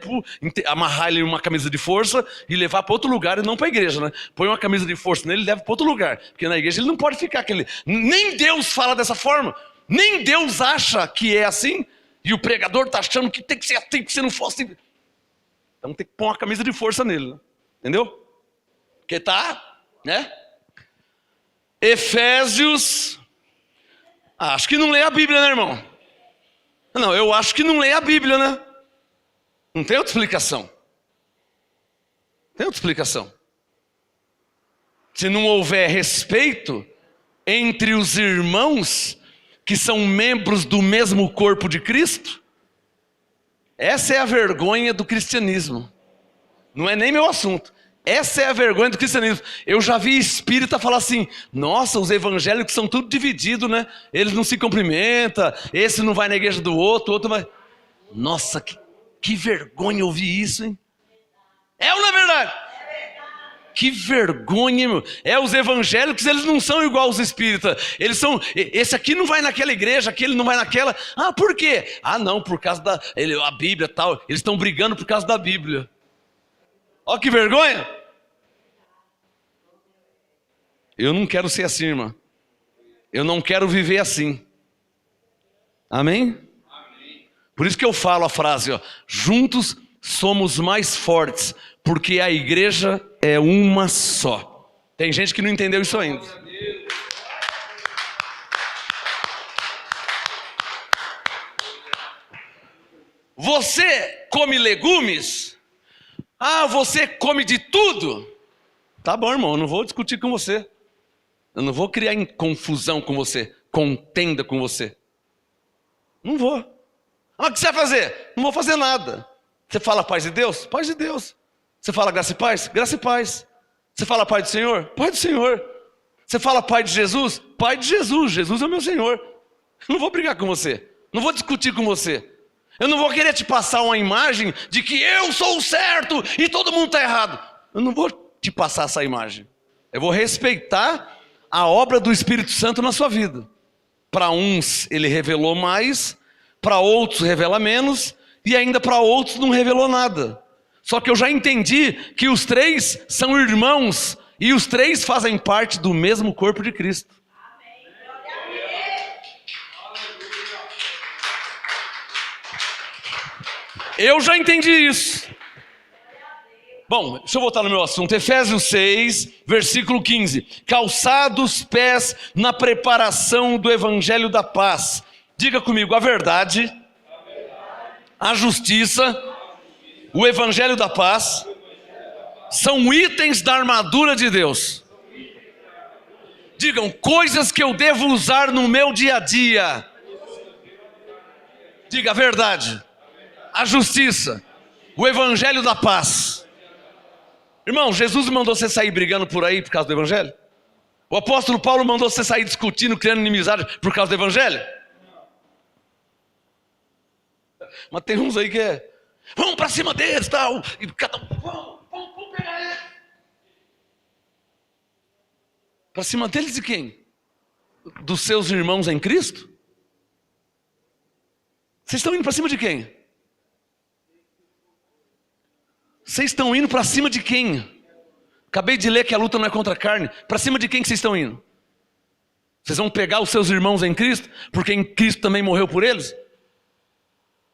amarrar ele em uma camisa de força e levar para outro lugar e não para a igreja, né? Põe uma camisa de força nele e leva para outro lugar. Porque na igreja ele não pode ficar aquele... Nem Deus fala dessa forma. Nem Deus acha que é assim. E o pregador está achando que tem que ser assim, que se não fosse... Então tem que pôr uma camisa de força nele, né? Entendeu? Porque tá, né? Efésios... acho que não lê a Bíblia, né, irmão? Não, eu acho que não lê a Bíblia, né? Não tem outra explicação. Tem outra explicação. Se não houver respeito entre os irmãos que são membros do mesmo corpo de Cristo, essa é a vergonha do cristianismo. Não é nem meu assunto. Essa é a vergonha do cristianismo. Eu já vi espírita falar assim: nossa, os evangélicos são tudo divididos, né? Eles não se cumprimentam, esse não vai na igreja do outro, o outro vai... Nossa, que vergonha ouvir isso, hein? É ou não é verdade? Que vergonha, meu. Os evangélicos, eles não são igual aos espíritas. Eles são... Esse aqui não vai naquela igreja, aquele não vai naquela... Ah, por quê? Ah, não, por causa da... a Bíblia e tal. Eles estão brigando por causa da Bíblia. Olha que vergonha. Eu não quero ser assim, irmã. Eu não quero viver assim. Amém? Amém. Por isso que eu falo a frase, ó, juntos somos mais fortes, porque a igreja é uma só. Tem gente que não entendeu isso ainda. Você come legumes? Ah, você come de tudo? Tá bom, irmão, eu não vou discutir com você. Eu não vou criar confusão com você, contenda com você. Não vou. Ah, o que você vai fazer? Não vou fazer nada. Você fala paz de Deus? Paz de Deus. Você fala graça e paz? Graça e paz. Você fala Pai do Senhor? Pai do Senhor. Você fala Pai de Jesus? Pai de Jesus. Jesus é o meu Senhor. Eu não vou brigar com você. Não vou discutir com você. Eu não vou querer te passar uma imagem de que eu sou o certo e todo mundo está errado. Eu não vou te passar essa imagem. Eu vou respeitar a obra do Espírito Santo na sua vida. Para uns ele revelou mais, para outros revela menos, e ainda para outros não revelou nada. Só que eu já entendi que os três são irmãos e os três fazem parte do mesmo corpo de Cristo. Eu já entendi isso. Bom, deixa eu voltar no meu assunto. Efésios 6, versículo 15. Calçados os pés na preparação do evangelho da paz. Diga comigo, a verdade, a justiça, o evangelho da paz são itens da armadura de Deus. Digam, coisas que eu devo usar no meu dia a dia. Diga a verdade, a justiça, o evangelho da paz. Irmão, Jesus mandou você sair brigando por aí por causa do evangelho? O apóstolo Paulo mandou você sair discutindo, criando inimizade por causa do evangelho? Mas tem uns aí que vamos para cima deles, tal, e cada um, vamos pegar eles. Para cima deles de quem? Dos seus irmãos em Cristo? Vocês estão indo para cima de quem? Vocês estão indo para cima de quem? Acabei de ler que a luta não é contra a carne. Para cima de quem que vocês estão indo? Vocês vão pegar os seus irmãos em Cristo, porque em Cristo também morreu por eles?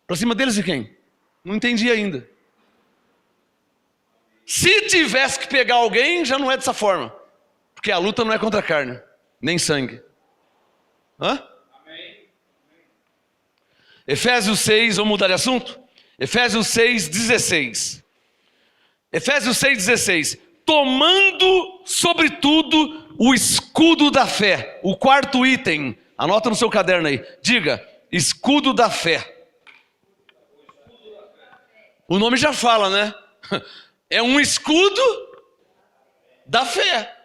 Para cima deles de quem? Não entendi ainda. Se tivesse que pegar alguém, já não é dessa forma. Porque a luta não é contra a carne, nem sangue. Hã? Amém. Efésios 6, vamos mudar de assunto? Efésios 6, 16. Efésios 6, 16. Tomando, sobretudo, o escudo da fé. O quarto item. Anota no seu caderno aí. Diga, escudo da fé. O nome já fala, né? É um escudo da fé.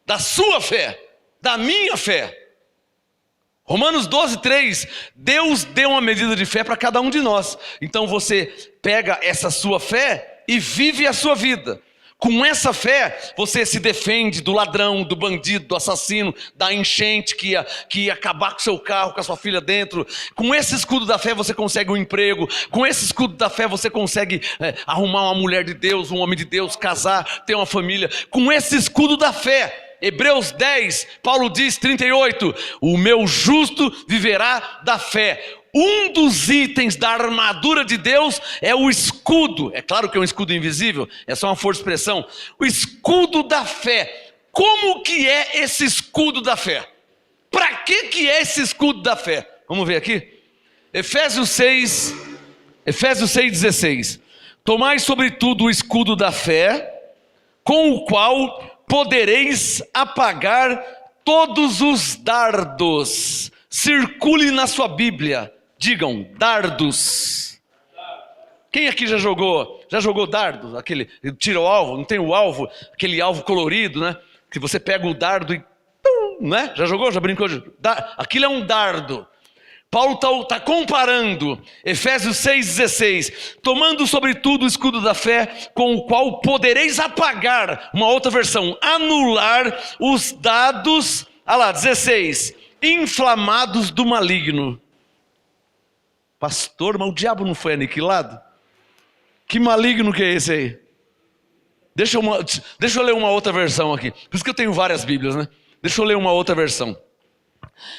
Da sua fé. da minha fé. Romanos 12:3, Deus deu uma medida de fé para cada um de nós. Então você pega essa sua fé e vive a sua vida. Com essa fé, você se defende do ladrão, do bandido, do assassino, da enchente que ia acabar com o seu carro, com a sua filha dentro. Com esse escudo da fé você consegue um emprego. Com esse escudo da fé você consegue arrumar uma mulher de Deus, um homem de Deus, casar, ter uma família. Com esse escudo da fé, Hebreus 10, Paulo diz, 38, o meu justo viverá da fé. Um dos itens da armadura de Deus é o escudo. É claro que é um escudo invisível, é só uma força de expressão. O escudo da fé. Como que é esse escudo da fé? Para que é esse escudo da fé? Vamos ver aqui. Efésios 6:16. Tomai sobretudo o escudo da fé, com o qual podereis apagar todos os dardos. Circule na sua Bíblia. Digam, dardos. Quem aqui já jogou dardo? Aquele, tira o alvo, não tem o alvo, aquele alvo colorido, né? Que você pega o dardo e... né? Já jogou? Já brincou? Aquilo é um dardo. Paulo está comparando, Efésios 6:16, tomando sobretudo o escudo da fé, com o qual podereis apagar, uma outra versão, anular os dados, 16, inflamados do maligno. Pastor, mas o diabo não foi aniquilado? Que maligno que é esse aí? Deixa eu ler uma outra versão aqui. Por isso que eu tenho várias Bíblias, né? Deixa eu ler uma outra versão.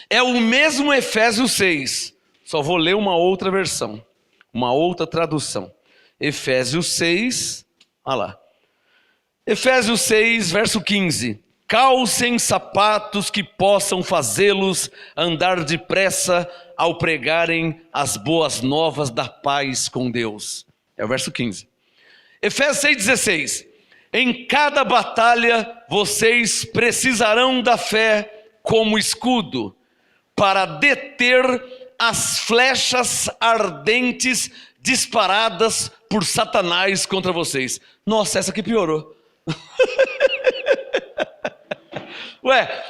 É o mesmo Efésios 6. Só vou ler uma outra versão. Uma outra tradução. Efésios 6. Olha lá. Efésios 6, verso 15. Calcem sapatos que possam fazê-los andar depressa ao pregarem as boas novas da paz com Deus. É o verso 15. Efésios 6:16. Em cada batalha vocês precisarão da fé como escudo para deter as flechas ardentes disparadas por Satanás contra vocês. Nossa, essa aqui piorou. Ué,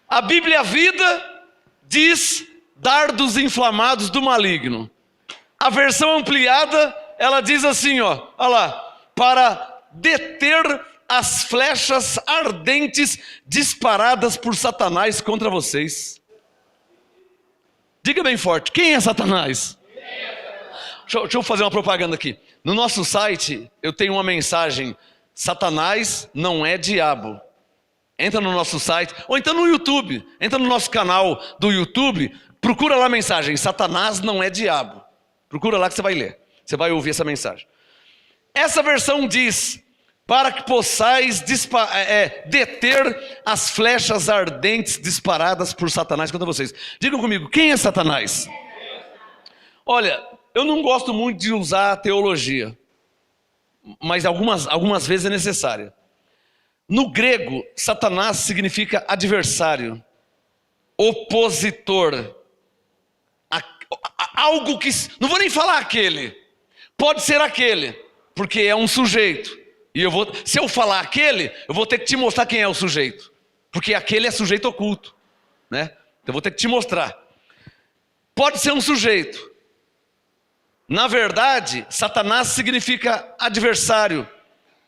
a Bíblia Vida diz dardos inflamados do maligno. A versão ampliada, ela diz assim, olha lá, para deter as flechas ardentes disparadas por Satanás contra vocês. Diga bem forte, quem é Satanás? Deixa eu fazer uma propaganda aqui. No nosso site, eu tenho uma mensagem, Satanás não é diabo. Entra no nosso site, ou então no YouTube, entra no nosso canal do YouTube, procura lá a mensagem, Satanás não é diabo. Procura lá que você vai ler, você vai ouvir essa mensagem. Essa versão diz, para que possais deter as flechas ardentes disparadas por Satanás contra vocês. Digam comigo, quem é Satanás? Olha, eu não gosto muito de usar teologia, mas algumas vezes é necessária. No grego, Satanás significa adversário, opositor, algo que, não vou nem falar aquele, pode ser aquele, porque é um sujeito, e se eu falar aquele, eu vou ter que te mostrar quem é o sujeito, porque aquele é sujeito oculto, né? Eu vou ter que te mostrar. Pode ser um sujeito. Na verdade, Satanás significa adversário,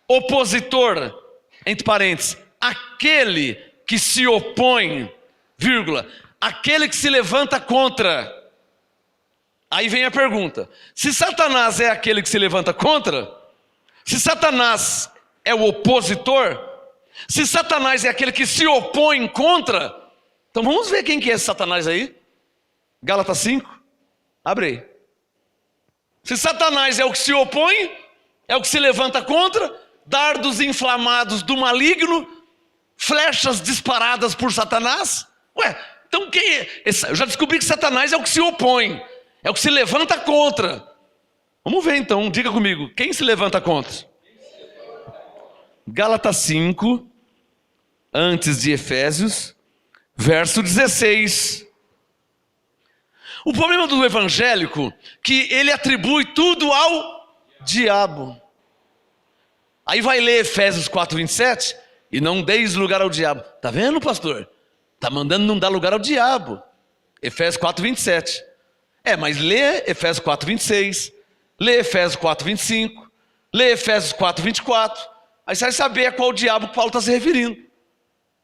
opositor, entre parênteses, aquele que se opõe, vírgula, aquele que se levanta contra. Aí vem a pergunta, se Satanás é aquele que se levanta contra, se Satanás é o opositor, se Satanás é aquele que se opõe contra, então vamos ver quem que é esse Satanás aí. Gálatas 5, abre aí. Se Satanás é o que se opõe, é o que se levanta contra, dardos inflamados do maligno, flechas disparadas por Satanás. Ué, então quem é? Eu já descobri que Satanás é o que se opõe, é o que se levanta contra. Vamos ver então, diga comigo, quem se levanta contra? Gálatas 5, antes de Efésios, verso 16. O problema do evangélico, que ele atribui tudo ao diabo. Aí vai ler Efésios 4:27, e não deis lugar ao diabo. Tá vendo, pastor? Está mandando não dar lugar ao diabo. Efésios 4:27. Mas lê Efésios 4:26, lê Efésios 4:25, lê Efésios 4:24. Aí você vai saber a qual diabo Paulo está se referindo.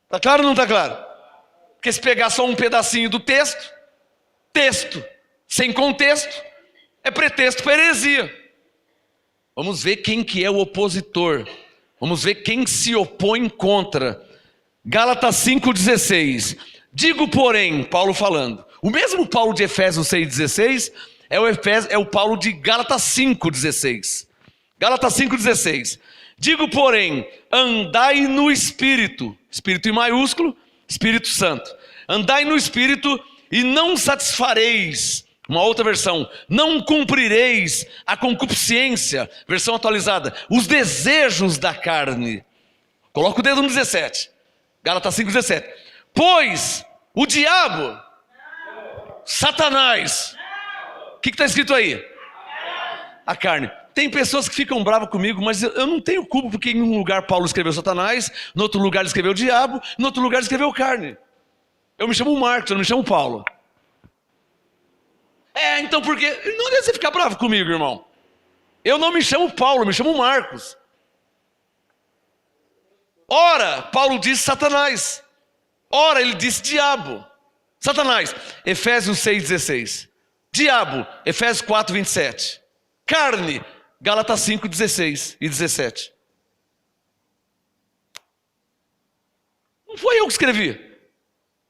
Está claro ou não está claro? Porque se pegar só um pedacinho do texto sem contexto, é pretexto para heresia. Vamos ver quem que é o opositor. Vamos ver quem se opõe contra. Gálatas 5:16. Digo, porém, Paulo falando. O mesmo Paulo de Efésios 6:16 é o Paulo de Gálatas 5:16. Gálatas 5:16. Digo, porém, andai no Espírito. Espírito em maiúsculo, Espírito Santo. Andai no Espírito e não satisfareis. Uma outra versão, não cumprireis a concupiscência, versão atualizada, os desejos da carne. Coloca o dedo no 17, Gálatas 5:17. Pois o diabo, Satanás, o que está escrito aí? A carne. Tem pessoas que ficam bravas comigo, mas eu não tenho culpa, porque em um lugar Paulo escreveu Satanás, no outro lugar ele escreveu o diabo, no outro lugar ele escreveu carne. Eu me chamo Marcos, eu não me chamo Paulo. Então por quê? Não adianta você ficar bravo comigo, irmão. Eu não me chamo Paulo, eu me chamo Marcos. Ora, Paulo disse Satanás. Ora, ele disse diabo. Satanás, Efésios 6:16. Diabo, Efésios 4:27. Carne, Gálatas 5:16 e 17. Não foi eu que escrevi.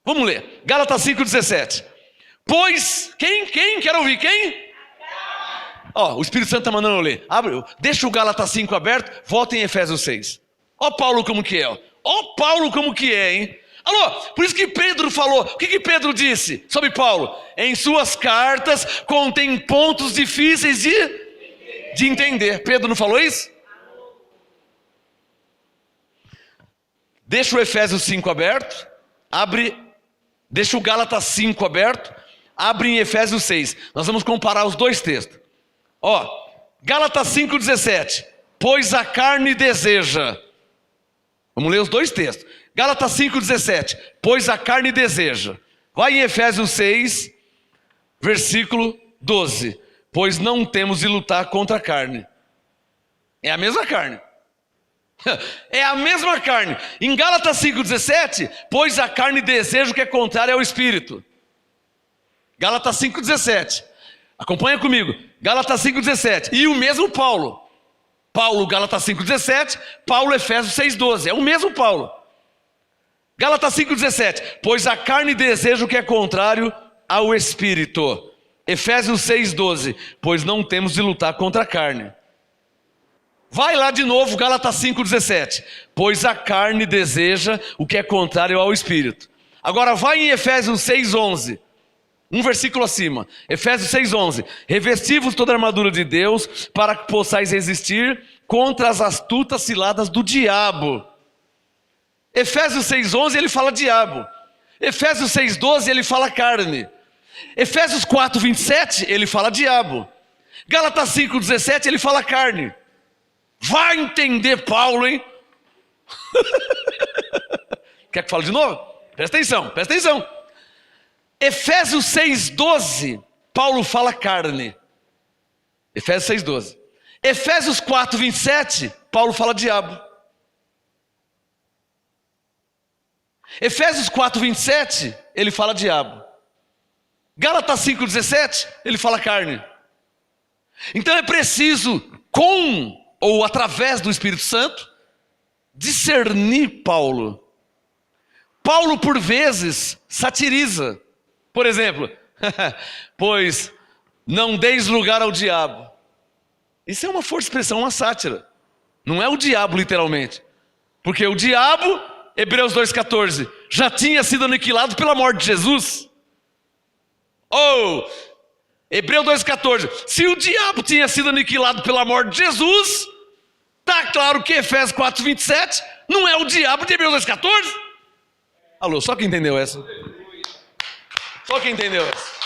Vamos ler. Gálatas 5:17. Pois, quem? Quero ouvir, quem? O Espírito Santo está mandando eu ler. Deixa o Gálatas 5 aberto, volta em Efésios 6. Paulo como que é. Paulo como que é, hein? Alô, por isso que Pedro falou. O que Pedro disse sobre Paulo? Em suas cartas contém pontos difíceis de entender. Pedro não falou isso? Deixa o Efésios 5 aberto. Deixa o Gálatas 5 aberto. Abre em Efésios 6. Nós vamos comparar os dois textos. Gálatas 5:17. Pois a carne deseja. Vamos ler os dois textos. Gálatas 5:17. Pois a carne deseja. Vai em Efésios 6, versículo 12. Pois não temos de lutar contra a carne. É a mesma carne. É a mesma carne. Em Gálatas 5:17, pois a carne deseja o que é contrário ao Espírito. Gálatas 5:17. Acompanha comigo. Gálatas 5:17. E o mesmo Paulo. Gálatas 5:17. Paulo, Efésios 6:12. É o mesmo Paulo. Gálatas 5:17. Pois a carne deseja o que é contrário ao Espírito. Efésios 6:12. Pois não temos de lutar contra a carne. Vai lá de novo, Gálatas 5:17. Pois a carne deseja o que é contrário ao Espírito. Agora vai em Efésios 6:11. Um versículo acima. Efésios 6:11. Revesti-vos toda a armadura de Deus, para que possais resistir contra as astutas ciladas do diabo. Efésios 6:11 ele fala diabo. Efésios 6:12 ele fala carne. Efésios 4:27 ele fala diabo. Gálatas 5:17 ele fala carne. Vai entender Paulo, hein? Quer que fale de novo? Presta atenção. Efésios 6:12, Paulo fala carne. Efésios 6:12. Efésios 4:27, Paulo fala diabo. Efésios 4:27, ele fala diabo. Gálatas 5:17, ele fala carne. Então é preciso, com ou através do Espírito Santo, discernir Paulo. Paulo, por vezes, satiriza. Por exemplo, pois não deis lugar ao diabo. Isso é uma força de expressão, uma sátira. Não é o diabo literalmente. Porque o diabo, Hebreus 2,14, já tinha sido aniquilado pela morte de Jesus. Hebreus 2,14, se o diabo tinha sido aniquilado pela morte de Jesus, está claro que Efésios 4:27 não é o diabo de Hebreus 2,14. Alô, só quem entendeu essa? Só quem entendeu essa?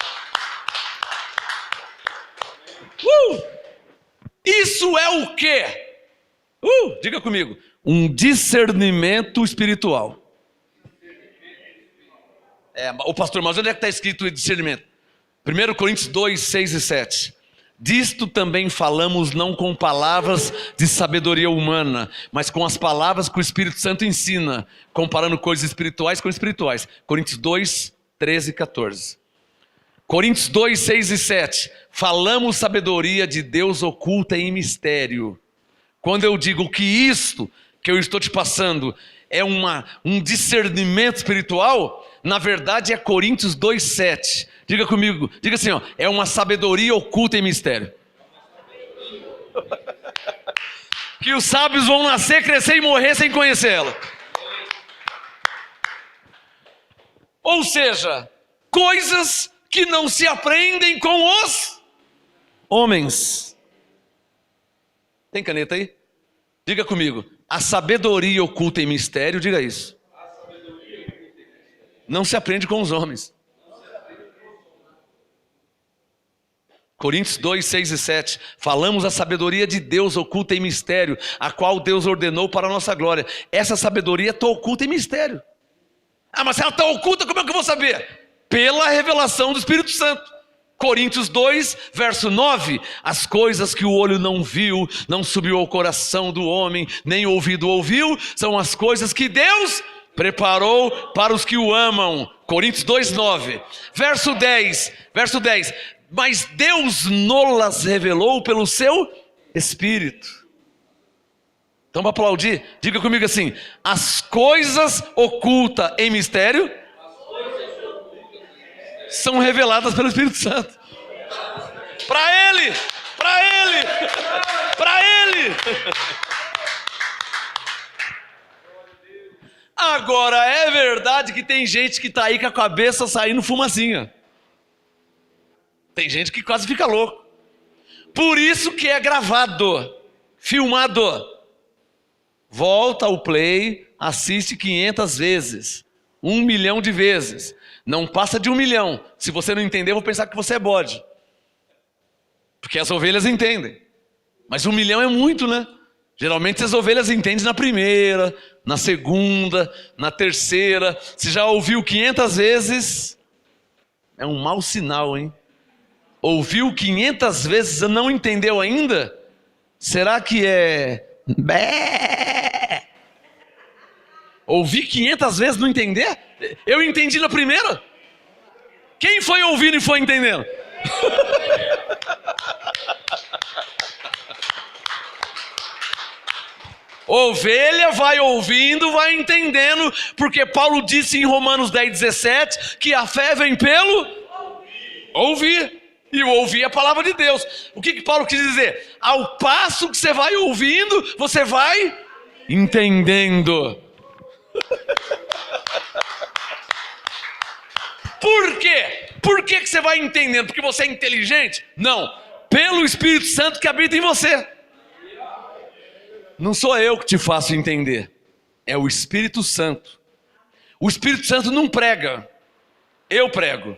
Isso é o quê? Diga comigo. Um discernimento espiritual. O pastor, mas onde é que está escrito o discernimento? 1 Coríntios 2, 6 e 7. Disto também falamos não com palavras de sabedoria humana, mas com as palavras que o Espírito Santo ensina, comparando coisas espirituais com espirituais. Coríntios 2, 13 e 14. Coríntios 2, 6 e 7. Falamos sabedoria de Deus oculta em mistério. Quando eu digo que isto que eu estou te passando é um discernimento espiritual, na verdade é Coríntios 2, 7. Diga comigo, diga assim, é uma sabedoria oculta em mistério. Que os sábios vão nascer, crescer e morrer sem conhecê-la. Ou seja, coisas que não se aprendem com os homens. Tem caneta aí? Diga comigo, a sabedoria oculta em mistério, diga isso. Não se aprende com os homens. Coríntios 2, 6 e 7. Falamos a sabedoria de Deus oculta em mistério, a qual Deus ordenou para a nossa glória. Essa sabedoria está oculta em mistério. Mas se ela está oculta, como é que eu vou saber? Pela revelação do Espírito Santo. Coríntios 2, verso 9. As coisas que o olho não viu, não subiu ao coração do homem, nem o ouvido ouviu, são as coisas que Deus preparou para os que o amam. Coríntios 2, 9. Verso 10. Mas Deus nolas revelou pelo seu Espírito. Então, para aplaudir, diga comigo assim: as coisas ocultas em mistério são reveladas pelo Espírito Santo. Para Ele. Agora, é verdade que tem gente que está aí com a cabeça saindo fumacinha. Tem gente que quase fica louco. Por isso que é gravado, filmado. Volta ao play, assiste 500 vezes. 1 milhão de vezes. Não passa de 1 milhão. Se você não entender, eu vou pensar que você é bode. Porque as ovelhas entendem. Mas 1 milhão é muito, né? Geralmente as ovelhas entendem na primeira, na segunda, na terceira. Se já ouviu 500 vezes, é um mau sinal, hein? Ouviu 500 vezes e não entendeu ainda? Será que é... Bé? Ouvi 500 vezes e não entender? Eu entendi na primeira. Quem foi ouvindo e foi entendendo? Ovelha vai ouvindo, vai entendendo, porque Paulo disse em Romanos 10, 17, que a fé vem pelo ouvir. E o ouvir é a palavra de Deus. O que Paulo quis dizer? Ao passo que você vai ouvindo, você vai entendendo. Por quê? Por que você vai entendendo? Porque você é inteligente? Não. Pelo Espírito Santo que habita em você. Não sou eu que te faço entender. É o Espírito Santo. O Espírito Santo não prega. Eu prego.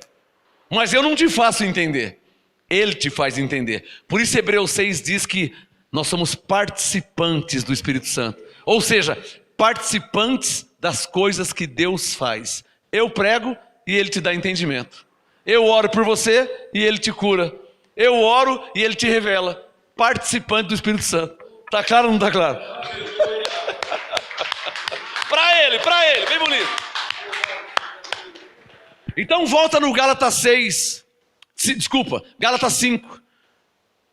Mas eu não te faço entender. Ele te faz entender. Por isso Hebreus 6 diz que nós somos participantes do Espírito Santo. Ou seja, participantes das coisas que Deus faz. Eu prego e Ele te dá entendimento. Eu oro por você e Ele te cura. Eu oro e Ele te revela. Participante do Espírito Santo. Tá claro ou não tá claro? Para ele, bem bonito. Então volta no Gálatas 6. Gálatas 5.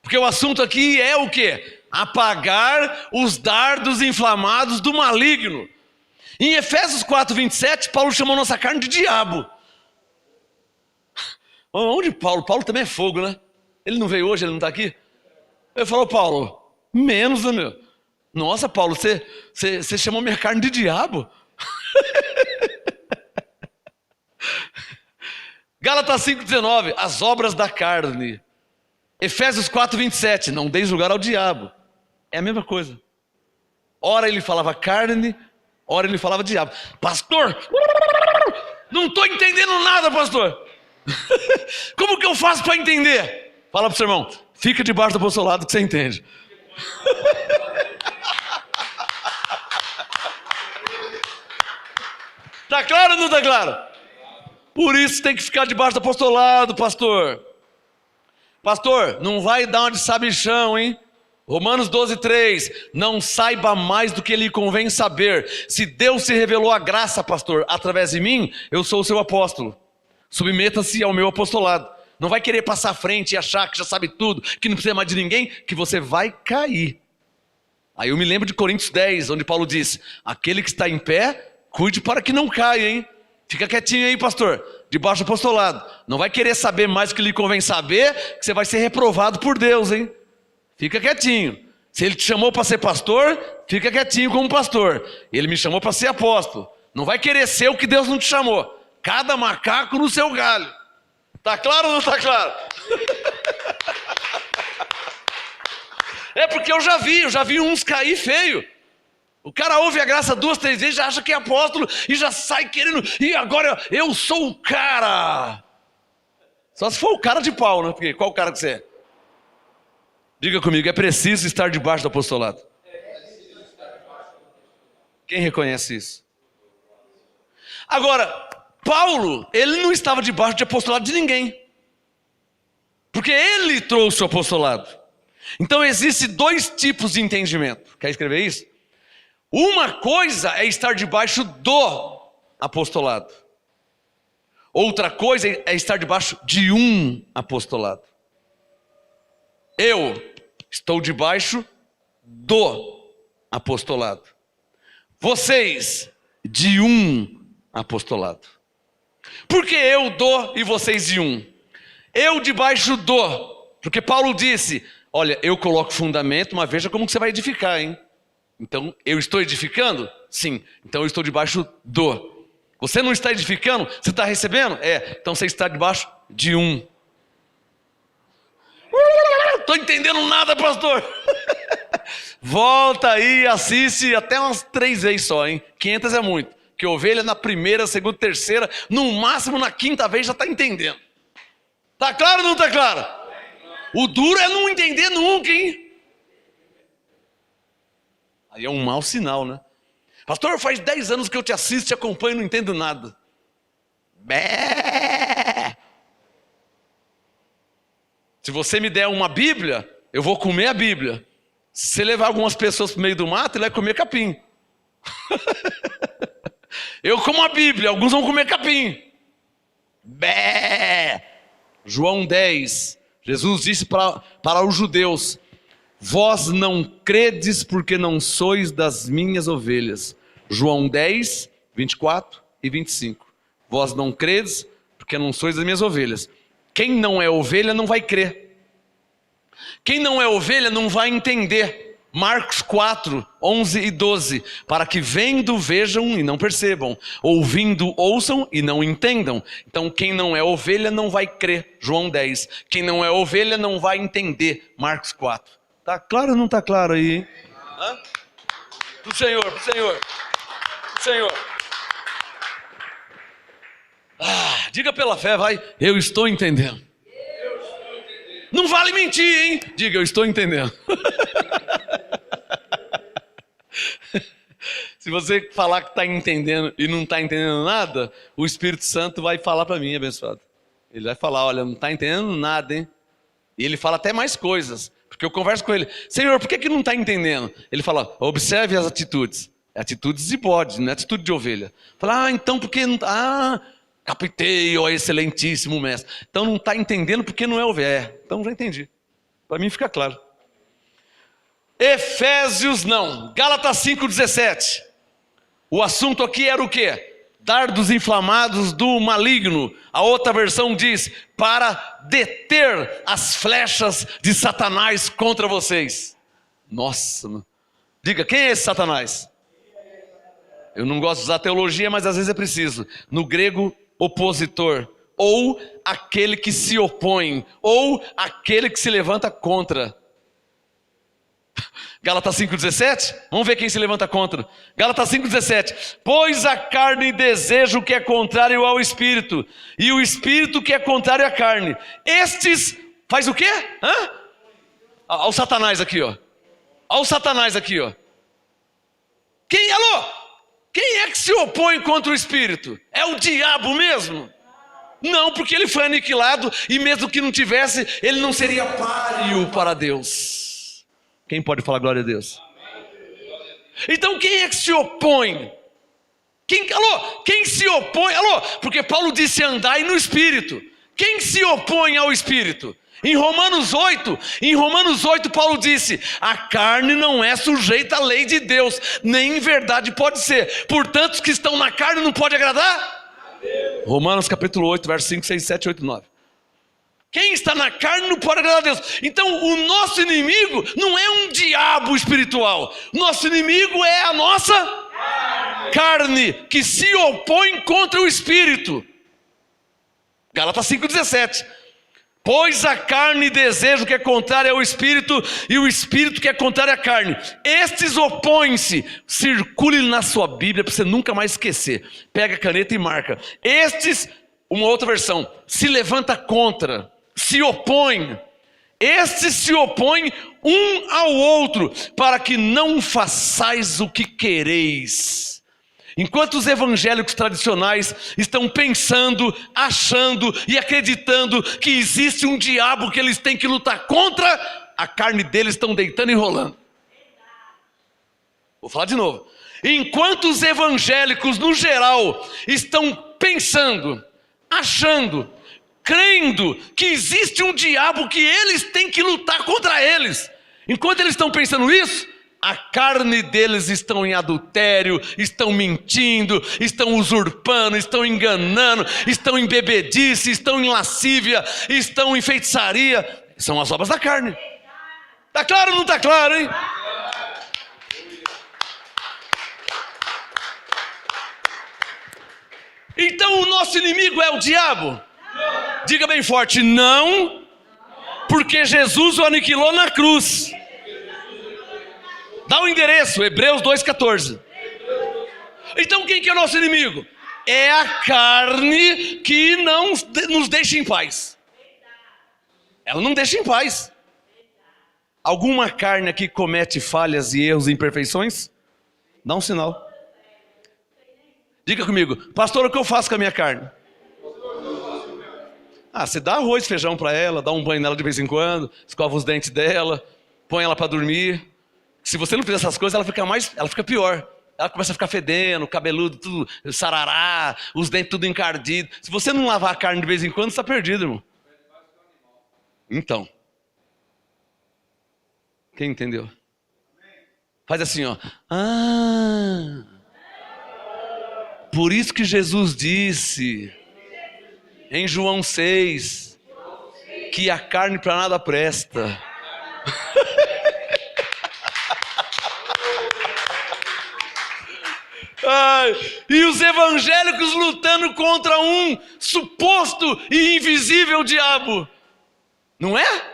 Porque o assunto aqui é o quê? Apagar os dardos inflamados do maligno. Em Efésios 4, 27, Paulo chamou nossa carne de diabo. Onde Paulo? Paulo também é fogo, né? Ele não veio hoje, ele não está aqui? Eu falo, Paulo, menos, né, meu? Nossa, Paulo, você chamou minha carne de diabo? Gálatas 5,19, as obras da carne. Efésios 4, 27, não deis lugar ao diabo. É a mesma coisa. Ora ele falava carne, ora ele falava diabo. Pastor, não estou entendendo nada, pastor. Como que eu faço para entender? Fala para o seu irmão, fica debaixo do apostolado que você entende. Tá claro ou não tá claro? Por isso tem que ficar debaixo do apostolado, pastor. Pastor, não vai dar uma de sabichão, hein? Romanos 12:3, não saiba mais do que lhe convém saber. Se Deus se revelou a graça, pastor, através de mim, eu sou o seu apóstolo. Submeta-se ao meu apostolado. Não vai querer passar à frente e achar que já sabe tudo, que não precisa mais de ninguém, que você vai cair. Aí eu me lembro de Coríntios 10, onde Paulo diz, aquele que está em pé, cuide para que não caia, hein? Fica quietinho aí, pastor, debaixo do apostolado. Não vai querer saber mais do que lhe convém saber, que você vai ser reprovado por Deus, hein? Fica quietinho. Se ele te chamou para ser pastor, fica quietinho como pastor. Ele me chamou para ser apóstolo. Não vai querer ser o que Deus não te chamou. Cada macaco no seu galho. Tá claro ou não tá claro? É porque eu já vi uns cair feio. O cara ouve a graça 2, 3 vezes, já acha que é apóstolo e já sai querendo, e agora eu sou o cara. Só se for o cara de pau, né? Porque qual cara que você é? Diga comigo, é preciso estar debaixo do apostolado. Quem reconhece isso? Agora, Paulo, ele não estava debaixo de apostolado de ninguém. Porque ele trouxe o apostolado. Então existem 2 tipos de entendimento. Quer escrever isso? Uma coisa é estar debaixo do apostolado. Outra coisa é estar debaixo de um apostolado. Eu estou debaixo do apostolado. Vocês, de um apostolado. Por que eu do e vocês de um? Eu debaixo do, porque Paulo disse, olha, eu coloco fundamento, mas veja como que você vai edificar, hein? Então, eu estou edificando? Sim. Então, eu estou debaixo do. Você não está edificando? Você está recebendo? É. Então, você está debaixo de um. Estou entendendo nada, pastor. Volta aí, assiste até umas 3 vezes só, hein? 500 é muito. Que ovelha na primeira, segunda, terceira, no máximo na 5ª vez já está entendendo. Tá claro ou não está claro? O duro é não entender nunca, hein? Aí é um mau sinal, né? Pastor, faz 10 anos que eu te assisto, te acompanho e não entendo nada. Bé! Se você me der uma Bíblia, eu vou comer a Bíblia. Se você levar algumas pessoas para o meio do mato, ele vai comer capim. Eu como a Bíblia, alguns vão comer capim. Bé! João 10, Jesus disse para os judeus, vós não credes porque não sois das minhas ovelhas. João 10, 24 e 25. Vós não credes porque não sois das minhas ovelhas. Quem não é ovelha não vai crer. Quem não é ovelha não vai entender. Marcos 4, 11 e 12. Para que vendo vejam e não percebam. Ouvindo ouçam e não entendam. Então quem não é ovelha não vai crer. João 10. Quem não é ovelha não vai entender. Marcos 4. Tá claro ou não tá claro aí, hein? Hã? Pro Senhor, pro Senhor. Pro Senhor. Diga pela fé, vai. Eu estou entendendo. Não vale mentir, hein? Diga, eu estou entendendo. Se você falar que está entendendo e não está entendendo nada, o Espírito Santo vai falar para mim, abençoado. Ele vai falar, olha, não está entendendo nada, hein? E ele fala até mais coisas. Porque eu converso com ele, Senhor, por que não está entendendo? Ele fala, observe as atitudes. Atitudes de bode, não é atitude de ovelha. Fala, então por que não está... captei, ó excelentíssimo mestre. Então não está entendendo porque não é ovelha. Então já entendi. Para mim fica claro. Efésios não. Gálatas 5,17. O assunto aqui era o quê? Dardos inflamados do maligno. A outra versão diz, para deter as flechas de Satanás contra vocês. Nossa, mano. Diga, quem é esse Satanás? Eu não gosto de usar teologia, mas às vezes é preciso. No grego, opositor. Ou aquele que se opõe. Ou aquele que se levanta contra. Gálatas 5,17? Vamos ver quem se levanta contra. Gálatas 5,17. Pois a carne deseja o que é contrário ao Espírito, e o Espírito que é contrário à carne. Estes, faz o quê? Olha o Satanás aqui, ó. Olha o Satanás aqui, ó. Alô? Quem é que se opõe contra o Espírito? É o diabo mesmo? Não, porque ele foi aniquilado e mesmo que não tivesse, ele não seria páreo para Deus. Quem pode falar glória a Deus? Então quem é que se opõe? Quem se opõe? Porque Paulo disse andai no Espírito. Quem se opõe ao Espírito? Em Romanos 8, Paulo disse, a carne não é sujeita à lei de Deus, nem em verdade pode ser. Portanto, os que estão na carne não pode agradar? Romanos capítulo 8, versos 5, 6, 7, 8, 9. Quem está na carne não pode agradar a Deus. Então o nosso inimigo não é um diabo espiritual. Nosso inimigo é a nossa carne que se opõe contra o Espírito. Gálatas 5,17. Pois a carne deseja o que é contrário ao Espírito, e o Espírito que é contrário à carne. Estes opõem-se. Circule na sua Bíblia para você nunca mais esquecer. Pega a caneta e marca. Estes, uma outra versão, se levanta contra, se opõe. Estes se opõem um ao outro, para que não façais o que quereis. Enquanto os evangélicos tradicionais estão pensando, achando e acreditando que existe um diabo que eles têm que lutar contra, a carne deles estão deitando e rolando. Vou falar de novo. Enquanto os evangélicos no geral estão pensando, achando, crendo que existe um diabo que eles têm que lutar contra eles, enquanto eles estão pensando isso, a carne deles estão em adultério, estão mentindo, estão usurpando, estão enganando, estão em bebedice, estão em lascívia, estão em feitiçaria. São as obras da carne. Está claro ou não está claro, hein? Então o nosso inimigo é o diabo? Diga bem forte, não, porque Jesus o aniquilou na cruz. Dá o endereço, Hebreus 2,14. Então quem que é o nosso inimigo? É a carne que não nos deixa em paz. Ela não deixa em paz. Alguma carne aqui comete falhas e erros e imperfeições? Dá um sinal. Diga comigo, pastor, o que eu faço com a minha carne? Você dá arroz e feijão para ela, dá um banho nela de vez em quando, escova os dentes dela, põe ela para dormir. Se você não fizer essas coisas, ela fica pior. Ela começa a ficar fedendo, cabeludo, tudo sarará, os dentes tudo encardido. Se você não lavar a carne de vez em quando, você está perdido, irmão. Então. Quem entendeu? Faz assim, ó. Por isso que Jesus disse em João 6 que a carne para nada presta. E os evangélicos lutando contra um suposto e invisível diabo. Não é?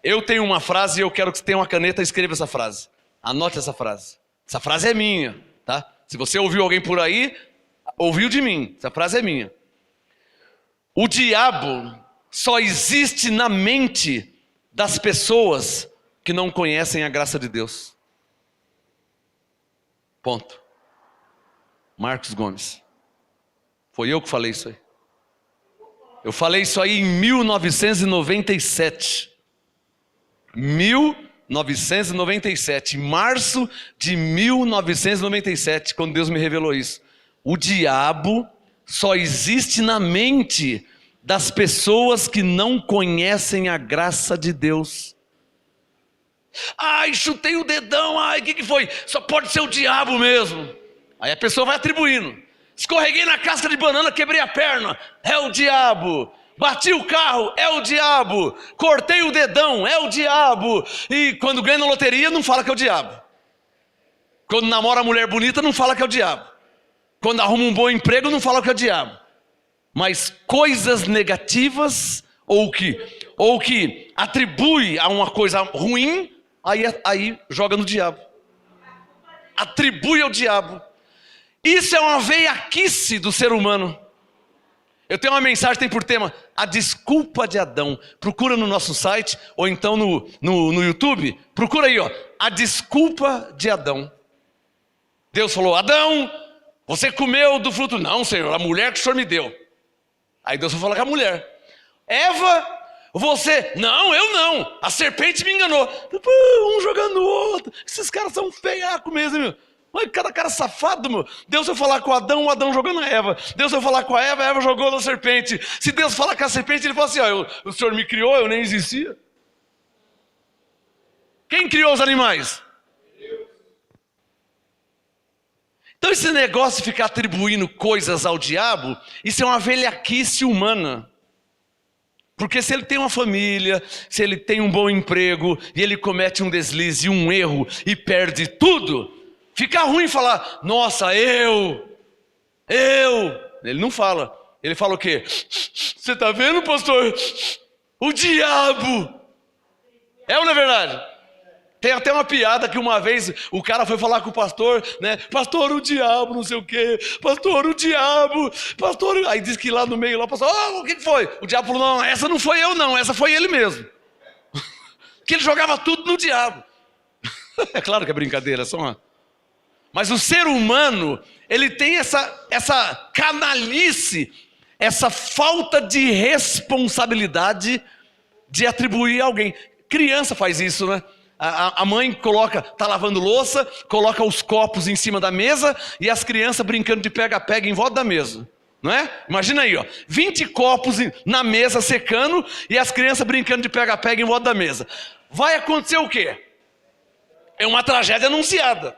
Eu tenho uma frase e eu quero que você tenha uma caneta e escreva essa frase. Anote essa frase. Essa frase é minha, tá? Se você ouviu alguém por aí, ouviu de mim. Essa frase é minha. O diabo só existe na mente das pessoas que não conhecem a graça de Deus. Ponto. Marcos Gomes. Foi eu que falei isso aí. Eu falei isso aí em 1997. 1997. Em março de 1997, quando Deus me revelou isso. O diabo só existe na mente das pessoas que não conhecem a graça de Deus. Chutei o dedão, o que foi? Só pode ser o diabo mesmo. Aí a pessoa vai atribuindo. Escorreguei na casca de banana, quebrei a perna, é o diabo. Bati o carro, é o diabo. Cortei o dedão, é o diabo. E quando ganha na loteria, não fala que é o diabo. Quando namora a mulher bonita, não fala que é o diabo. Quando arruma um bom emprego, não fala que é o diabo. Mas coisas negativas, ou que atribui a uma coisa ruim, aí joga no diabo. Atribui ao diabo. Isso é uma veiaquice do ser humano. Eu tenho uma mensagem, tem por tema a desculpa de Adão. Procura no nosso site, ou então no YouTube. Procura aí, a desculpa de Adão. Deus falou, Adão, você comeu do fruto? Não, Senhor, a mulher que o Senhor me deu. Aí Deus foi falar com a mulher. Eva, você... Não, eu não. A serpente me enganou. Um jogando no outro. Esses caras são feiacos mesmo, meu. Olha cada cara safado, meu. Deus foi falar com o Adão jogou na Eva. Deus foi falar com a Eva jogou na serpente. Se Deus falar com a serpente, ele fala assim, ó, o Senhor me criou, eu nem existia. Quem criou os animais? Então esse negócio de ficar atribuindo coisas ao diabo, isso é uma velhaquice humana. Porque se ele tem uma família, se ele tem um bom emprego, e ele comete um deslize, um erro, e perde tudo, fica ruim falar, nossa, eu. Ele não fala. Ele fala o quê? Você está vendo, pastor? O diabo. É ou não é verdade? Tem até uma piada que uma vez o cara foi falar com o pastor, né? Pastor, o diabo, não sei o quê. Pastor, o diabo. Pastor, aí diz que lá no meio, lá o pastor, o que foi? O diabo falou, não, essa não foi eu não, essa foi ele mesmo. Que ele jogava tudo no diabo. É claro que é brincadeira, só uma... Mas o ser humano, ele tem essa canalice, essa falta de responsabilidade de atribuir a alguém. Criança faz isso, né? A mãe tá lavando louça, coloca os copos em cima da mesa e as crianças brincando de pega-pega em volta da mesa. Não é? Imagina aí, ó, 20 copos na mesa secando e as crianças brincando de pega-pega em volta da mesa. Vai acontecer o quê? É uma tragédia anunciada.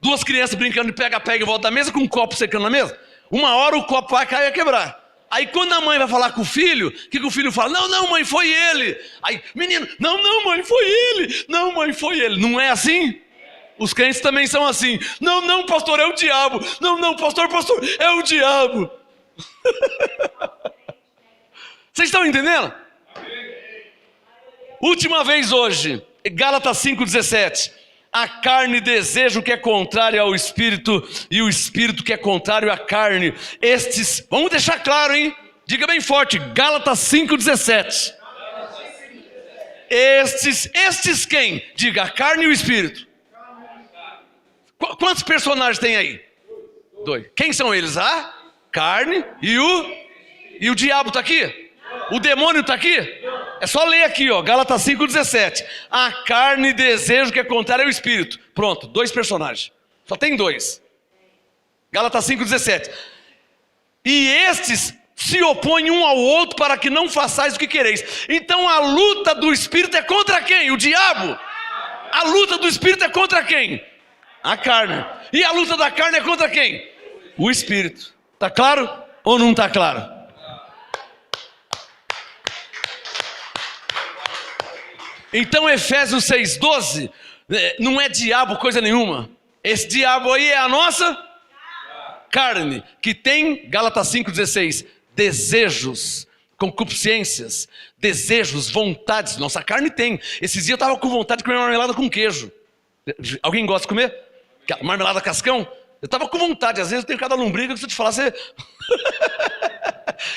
Duas crianças brincando de pega-pega em volta da mesa com um copo secando na mesa. Uma hora o copo vai cair e quebrar. Aí quando a mãe vai falar com o filho, o que o filho fala? Não, mãe, foi ele. Aí, menino, não, mãe, foi ele. Não, mãe, foi ele. Não é assim? Os crentes também são assim. Não, pastor, é o diabo. Não, pastor, é o diabo. Vocês estão entendendo? Última vez hoje, Gálatas 5,17. A carne deseja o que é contrário ao espírito e o espírito que é contrário à carne. Estes, vamos deixar claro, hein? Diga bem forte, Gálatas 5,17. Estes quem? Diga, a carne e o espírito. Quantos personagens tem aí? 2. Quem são eles? A carne e o diabo está aqui? O demônio está aqui? É só ler aqui, ó, Gálatas 5,17. A carne deseja o que é contrário ao espírito. Pronto, 2 personagens. Só tem 2. Gálatas 5,17. E estes se opõem um ao outro para que não façais o que quereis. Então a luta do espírito é contra quem? O diabo. A luta do espírito é contra quem? A carne. E a luta da carne é contra quem? O espírito. Tá claro ou não tá claro? Então Efésios 6,12 não é diabo coisa nenhuma. Esse diabo aí é a nossa carne, que tem, Gálatas 5,16, desejos, concupiscências, desejos, vontades. Nossa carne tem. Esses dias eu estava com vontade de comer marmelada com queijo. Alguém gosta de comer? Marmelada cascão? Eu estava com vontade. Às vezes eu tenho cada lombriga que se eu te falar, você...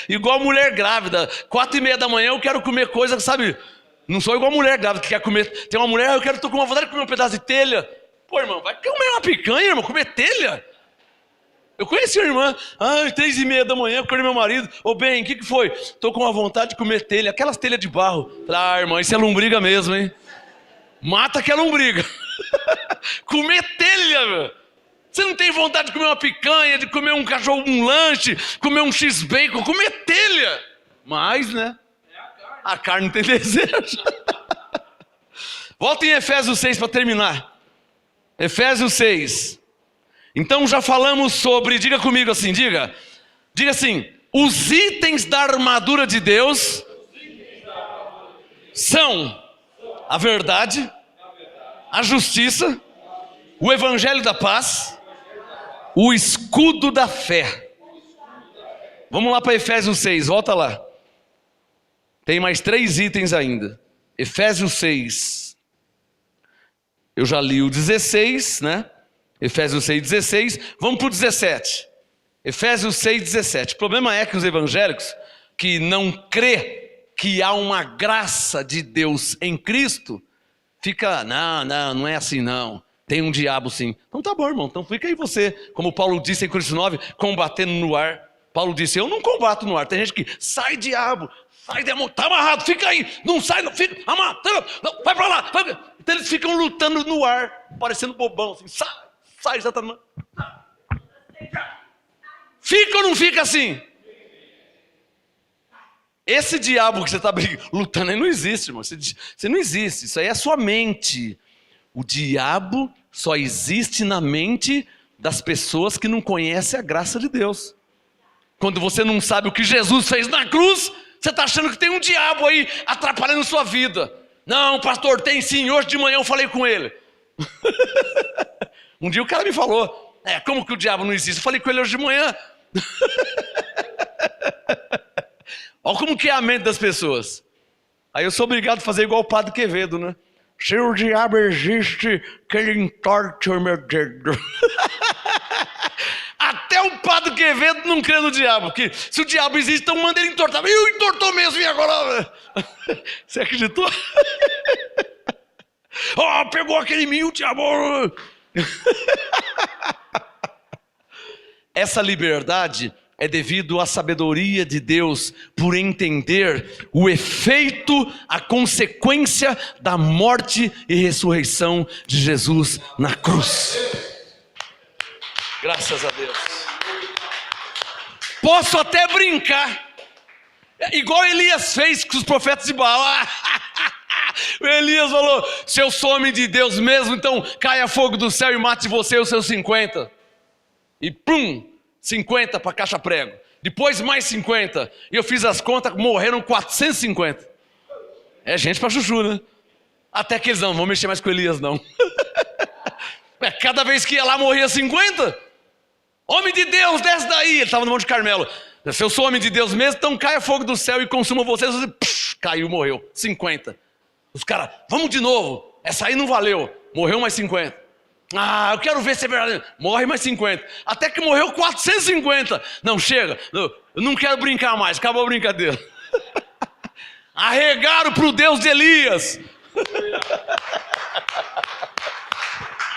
Igual mulher grávida, 4:30 da manhã eu quero comer coisa que, sabe... Não sou igual a mulher grávida que quer comer. Tem uma mulher, tô com uma vontade de comer um pedaço de telha. Pô, irmão, vai comer uma picanha, irmão, comer telha? Eu conheci a irmã, 3:30 da manhã, com meu marido. Ô, bem, o que foi? Tô com uma vontade de comer telha, aquelas telhas de barro. Irmão, isso é lombriga mesmo, hein? Mata que é lombriga. Comer telha, meu. Você não tem vontade de comer uma picanha, de comer um cachorro, um lanche, comer um x-bacon, comer telha. Mas, né? A carne tem desejo. Volta em Efésios 6 para terminar. Efésios 6. Então já falamos sobre, diga comigo assim, diga assim, os itens da armadura de Deus são a verdade, a justiça, o evangelho da paz, o escudo da fé. Vamos lá para Efésios 6, volta lá. Tem mais 3 itens ainda. Efésios 6. Eu já li o 16, né? Efésios 6, 16. Vamos para o 17. Efésios 6, 17. O problema é que os evangélicos que não crê que há uma graça de Deus em Cristo, fica, não é assim não. Tem um diabo sim. Então tá bom, irmão. Então fica aí você, como Paulo disse em Coríntios 9, combatendo no ar. Paulo disse, eu não combato no ar. Tem gente que, sai diabo, sai demônio, tá amarrado, fica aí, não sai, não, fica amarrado, não, vai pra lá. Vai. Então eles ficam lutando no ar, parecendo bobão, assim, sai, Satanás. Fica ou não fica assim? Esse diabo que você está lutando aí não existe, irmão. Você não existe, isso aí é a sua mente. O diabo só existe na mente das pessoas que não conhecem a graça de Deus. Quando você não sabe o que Jesus fez na cruz, você está achando que tem um diabo aí atrapalhando sua vida. Não, pastor, tem sim, hoje de manhã eu falei com ele. Um dia o cara me falou, como que o diabo não existe? Eu falei com ele hoje de manhã. Olha como que é a mente das pessoas. Aí eu sou obrigado a fazer igual o Padre Quevedo, né? Se o diabo existe, que ele entorte o meu dedo. Até o Padre Quevedo não crê no diabo, porque se o diabo existe, então manda ele entortar. E entortou mesmo, e agora? Você acreditou? Pegou aquele mil, diabo. Essa liberdade é devido à sabedoria de Deus por entender o efeito, a consequência da morte e ressurreição de Jesus na cruz. Graças a Deus. Posso até brincar, igual Elias fez com os profetas de Baal. O Elias falou, se eu sou homem de Deus mesmo, então caia fogo do céu e mate você e os seus 50. E pum, 50 para caixa prego. Depois mais 50. E eu fiz as contas, morreram 450. É gente para chuchu, né? Até que eles não vão mexer mais com Elias, não. Cada vez que ia lá morria 50. Homem de Deus, desce daí. Ele estava no Monte Carmelo. Se eu sou homem de Deus mesmo, então caia fogo do céu e consuma vocês. Caiu, morreu. 50. Os caras, vamos de novo. Essa aí não valeu. Morreu mais 50. Eu quero ver se é verdadeiro. Morre mais 50. Até que morreu 450. Não, chega. Eu não quero brincar mais. Acabou a brincadeira. Arregaram para o Deus de Elias.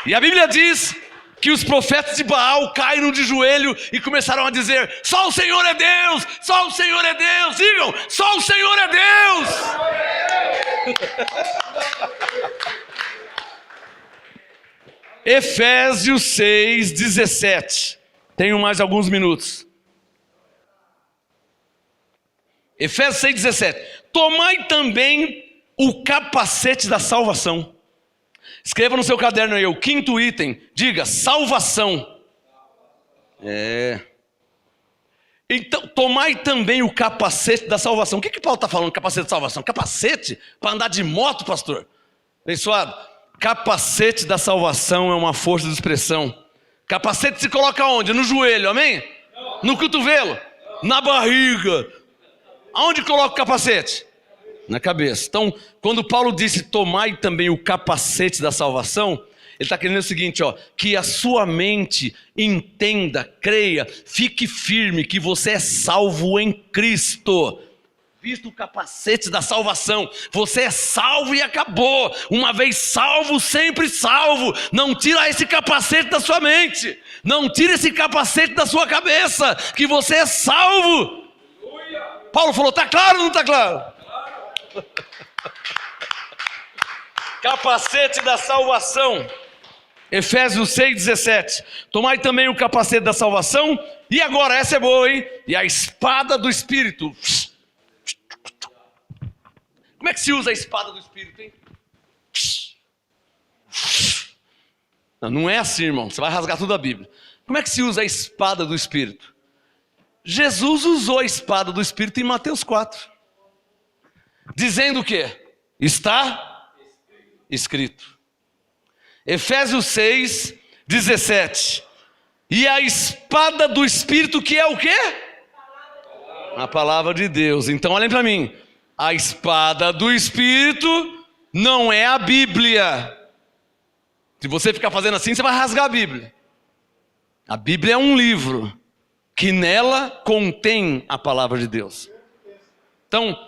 E a Bíblia diz que os profetas de Baal caíram de joelho e começaram a dizer, só o Senhor é Deus, só o Senhor é Deus. Digam, só o Senhor é Deus. Efésios 6:17. Tenho mais alguns minutos. Efésios 6:17. Tomai também o capacete da salvação. Escreva no seu caderno aí, o quinto item. Diga, salvação. Então, tomai também o capacete da salvação. O que Paulo está falando, capacete de salvação? Capacete para andar de moto, pastor? Abençoado. Capacete da salvação é uma força de expressão. Capacete se coloca onde? No joelho, amém? No cotovelo? Na barriga. Aonde coloca o capacete? Na cabeça. Então, quando Paulo disse tomai também o capacete da salvação, ele está querendo o seguinte, que a sua mente entenda, creia, fique firme que você é salvo em Cristo. Visto o capacete da salvação, você é salvo e acabou. Uma vez salvo, sempre salvo. Não tira esse capacete da sua mente, não tira esse capacete da sua cabeça, que você é salvo. Paulo falou, está claro ou não está claro? Capacete da salvação. Efésios 6:17. Tomai também o capacete da salvação. E agora, essa é boa, hein? E a espada do Espírito. Como é que se usa a espada do Espírito, hein? Não é assim, irmão. Você vai rasgar tudo a Bíblia. Como é que se usa a espada do Espírito? Jesus usou a espada do Espírito em Mateus 4. Dizendo o quê? Está escrito. Efésios 6:17. E a espada do Espírito, que é o quê? A palavra de Deus. Então olhem para mim. A espada do Espírito não é a Bíblia. Se você ficar fazendo assim, você vai rasgar a Bíblia. A Bíblia é um livro que nela contém a palavra de Deus. Então,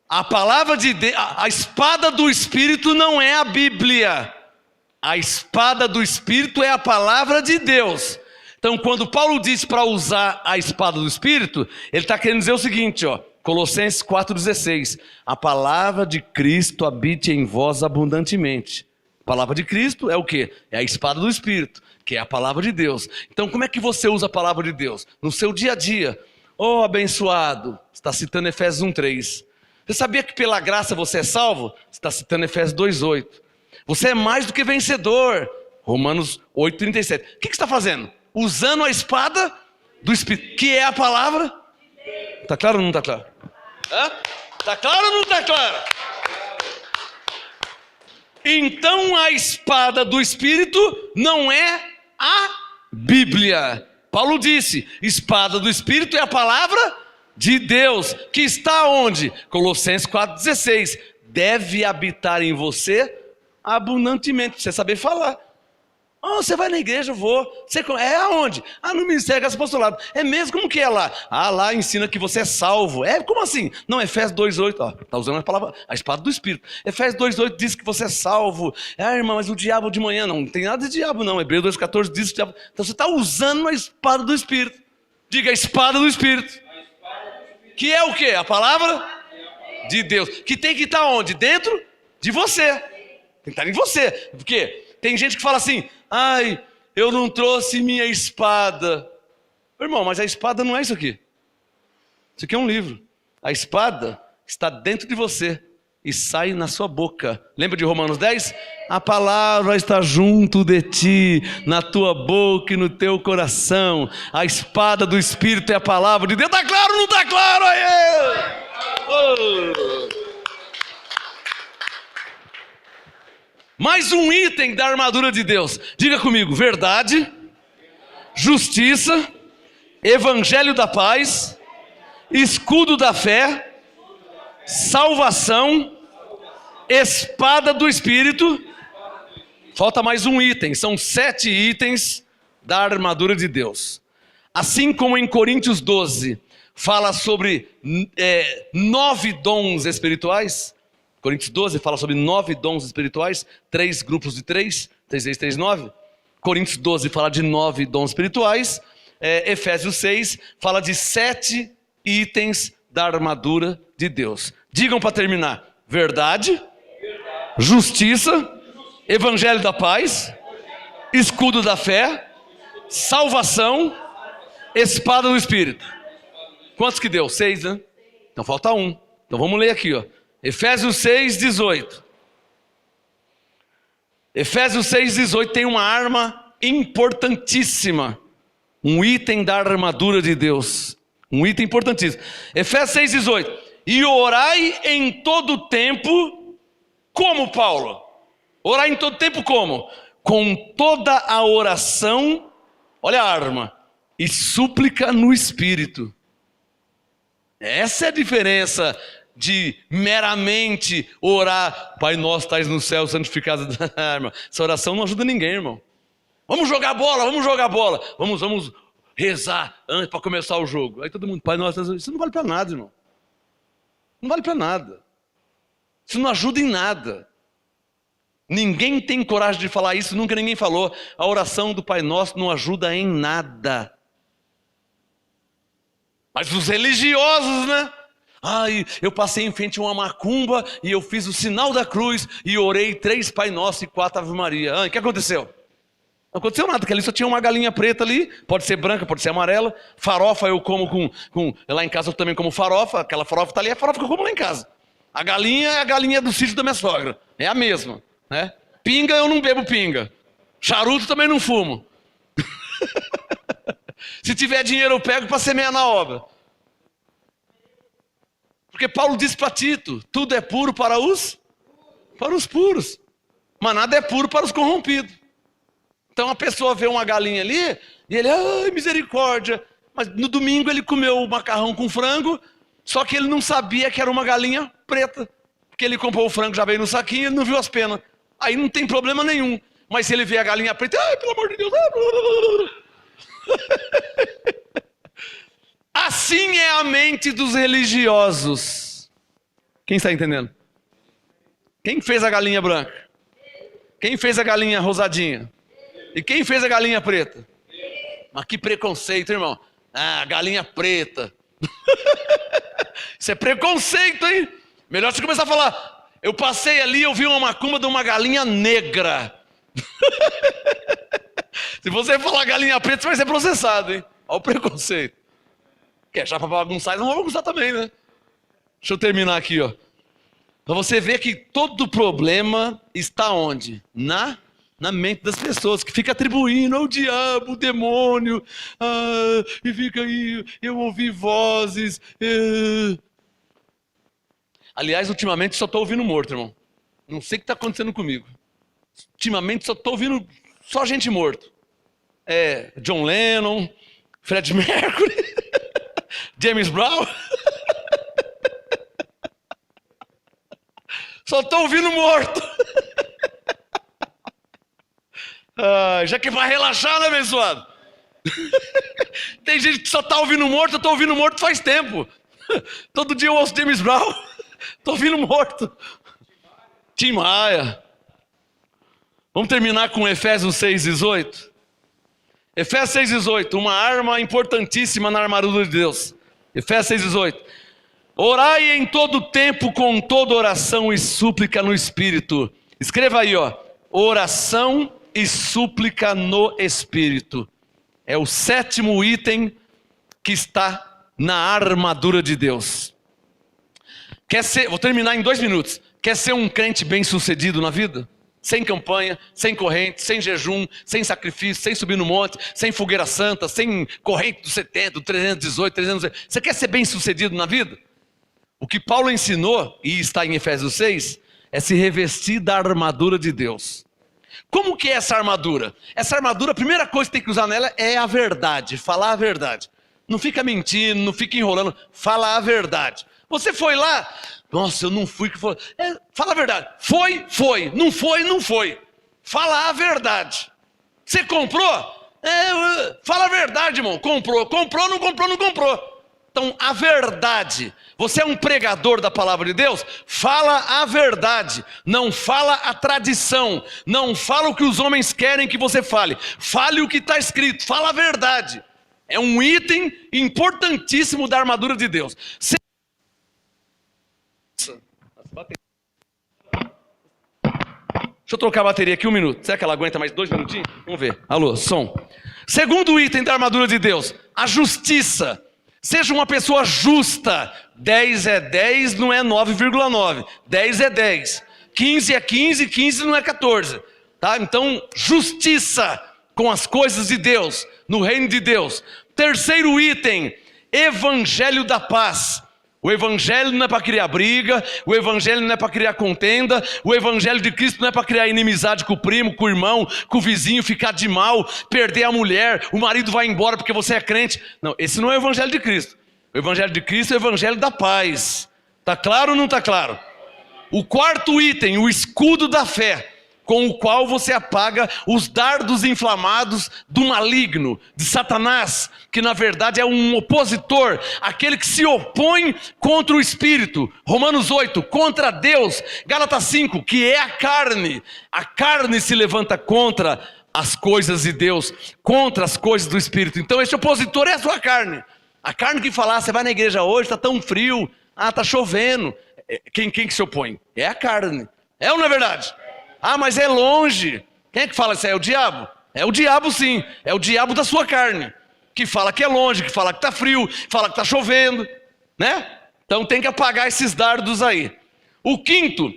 a palavra de Deus, a espada do Espírito não é a Bíblia. A espada do Espírito é a palavra de Deus. Então, quando Paulo diz para usar a espada do Espírito, ele está querendo dizer o seguinte, ó, Colossenses 4,16. A palavra de Cristo habite em vós abundantemente. A palavra de Cristo é o quê? É a espada do Espírito, que é a palavra de Deus. Então, como é que você usa a palavra de Deus? No seu dia a dia. Oh, abençoado. Está citando Efésios 1,3. Você sabia que pela graça você é salvo? Você está citando Efésios 2,8. Você é mais do que vencedor. Romanos 8,37. O que você está fazendo? Usando a espada do Espírito, que é a palavra. Está claro ou não está claro? Está claro ou não está claro? Então a espada do Espírito não é a Bíblia. Paulo disse, espada do Espírito é a palavra de Deus, que está onde? Colossenses 4,16. Deve habitar em você abundantemente, para você saber falar. Oh, você vai na igreja? Eu vou. Você é aonde? No Ministério Graça e Apostolado. É mesmo? Como que é lá? Lá ensina que você é salvo. Como assim? Não, Efésios 2,8. Está usando a palavra, a espada do Espírito. Efésios 2,8 diz que você é salvo. Irmã, mas o diabo de manhã não tem nada de diabo não. Hebreus 2,14 diz que o diabo... Então você está usando a espada do Espírito. Diga a espada do Espírito. Que é o quê? A palavra de Deus. Que tem que estar onde? Dentro de você. Tem que estar em você. Por quê? Tem gente que fala assim, eu não trouxe minha espada. Irmão, mas a espada não é isso aqui. Isso aqui é um livro. A espada está dentro de você e sai na sua boca. Lembra de Romanos 10? A palavra está junto de ti, na tua boca e no teu coração. A espada do Espírito é a palavra de Deus. Está claro ou não está claro? Mais um item da armadura de Deus. Diga comigo, verdade, justiça, evangelho da paz, escudo da fé, salvação, espada do Espírito. Falta mais um item, são 7 itens da armadura de Deus. Assim como em Coríntios 12, fala sobre 9 dons espirituais. Coríntios 12 fala sobre 9 dons espirituais, 3 grupos de 3, 3 vezes 3, 9. Coríntios 12 fala de 9 dons espirituais. Efésios 6 fala de 7 itens da armadura de Deus. Digam para terminar, verdade, justiça, evangelho da paz, escudo da fé, salvação, espada do Espírito. Quantos que deu? 6, né? Então falta um. Então vamos ler aqui, ó. Efésios 6,18. Efésios 6,18 tem uma arma importantíssima. Um item da armadura de Deus. Um item importantíssimo. Efésios 6,18. E orai em todo tempo, como Paulo? Orar em todo tempo como? Com toda a oração, olha a arma, e súplica no Espírito. Essa é a diferença de meramente orar, Pai nosso, estás no céu, santificado. Irmão, essa oração não ajuda ninguém, irmão. Vamos jogar bola, vamos rezar antes para começar o jogo. Aí todo mundo, Pai nosso, isso não vale para nada, irmão. Não vale para nada. Isso não ajuda em nada. Ninguém tem coragem de falar isso, nunca ninguém falou. A oração do Pai Nosso não ajuda em nada. Mas os religiosos, né? Eu passei em frente a uma macumba e eu fiz o sinal da cruz e orei 3 Pai Nosso e 4 Ave Maria. O que aconteceu? Não aconteceu nada, porque ali só tinha uma galinha preta ali, pode ser branca, pode ser amarela. Farofa eu como com lá em casa eu também como farofa, aquela farofa está ali, é a farofa que eu como lá em casa. A galinha é a galinha do sítio da minha sogra, é a mesma, né? Pinga eu não bebo pinga, charuto também não fumo. Se tiver dinheiro eu pego para semear na obra. Porque Paulo disse para Tito, tudo é puro para os puros, mas nada é puro para os corrompidos. Então a pessoa vê uma galinha ali, e ele, misericórdia, mas no domingo ele comeu o macarrão com frango, só que ele não sabia que era uma galinha preta, porque ele comprou o frango, já veio no saquinho, ele não viu as penas. Aí não tem problema nenhum, mas se ele vê a galinha preta, pelo amor de Deus, assim é a mente dos religiosos. Quem está entendendo? Quem fez a galinha branca? Quem fez a galinha rosadinha? E quem fez a galinha preta? Mas que preconceito, irmão. Ah, galinha preta. Isso é preconceito, hein? Melhor você começar a falar. Eu passei ali, eu vi uma macumba de uma galinha negra. Se você falar galinha preta, você vai ser processado, hein? Olha o preconceito. Quer achar pra bagunçar, eles não vão bagunçar também, né? Deixa eu terminar aqui, ó. Pra você ver que todo problema está onde? Na mente das pessoas, que fica atribuindo ao diabo, o demônio, e fica aí, eu ouvi vozes. Aliás, ultimamente só estou ouvindo morto, irmão. Não sei o que está acontecendo comigo. Ultimamente só estou ouvindo só gente morto. John Lennon, Fred Mercury, James Brown. Só estou ouvindo morto. Já que vai relaxar, né, abençoado? Tem gente que só está ouvindo morto, eu estou ouvindo morto faz tempo. Todo dia eu ouço James Brown. Estou ouvindo morto. Tim Maia. Vamos terminar com Efésios 6:18. Efésios 6:18, uma arma importantíssima na armadura de Deus. Efésios 6:18. Orai em todo tempo com toda oração e súplica no Espírito. Escreva aí, ó. Oração e súplica no Espírito. É o 7º item que está na armadura de Deus. Vou terminar em 2 minutos. Quer ser um crente bem-sucedido na vida? Sem campanha, sem corrente, sem jejum, sem sacrifício, sem subir no monte, sem fogueira santa, sem corrente do 70, do 318, 300. Você quer ser bem-sucedido na vida? O que Paulo ensinou, e está em Efésios 6, é se revestir da armadura de Deus. Como que é essa armadura? Essa armadura, a primeira coisa que tem que usar nela é a verdade, falar a verdade. Não fica mentindo, não fica enrolando, fala a verdade. Você foi lá, nossa, eu não fui, que foi. Fala a verdade. Foi. Não foi. Fala a verdade. Você comprou? Fala a verdade, irmão. Comprou, não comprou. Então, a verdade. Você é um pregador da palavra de Deus? Fala a verdade. Não fala a tradição. Não fala o que os homens querem que você fale. Fale o que está escrito. Fala a verdade. É um item importantíssimo da armadura de Deus. Deixa eu trocar a bateria aqui 1 minuto. Será que ela aguenta mais 2 minutinhos? Vamos ver. Alô, som. Segundo item da armadura de Deus, a justiça. Seja uma pessoa justa. 10 é 10, não é 9,9. 10 é 10. 15 é 15, 15 não é 14. Tá? Então, justiça com as coisas de Deus, no reino de Deus. Terceiro item, evangelho da paz. O evangelho não é para criar briga, o evangelho não é para criar contenda, o evangelho de Cristo não é para criar inimizade com o primo, com o irmão, com o vizinho, ficar de mal, perder a mulher, o marido vai embora porque você é crente. Não, esse não é o evangelho de Cristo. O evangelho de Cristo é o evangelho da paz. Está claro ou não está claro? O quarto item, o escudo da fé, com o qual você apaga os dardos inflamados do maligno, de Satanás, que na verdade é um opositor, aquele que se opõe contra o Espírito. Romanos 8, contra Deus. Gálatas 5, que é a carne. A carne se levanta contra as coisas de Deus, contra as coisas do Espírito. Então esse opositor é a sua carne. A carne que fala, você vai na igreja hoje, está tão frio, está chovendo. Quem que se opõe? É a carne. É ou não é verdade? Mas é longe. Quem é que fala isso aí? É o diabo? É o diabo sim. É o diabo da sua carne. Que fala que é longe, que fala que está frio, que fala que está chovendo. Né? Então tem que apagar esses dardos aí. O quinto,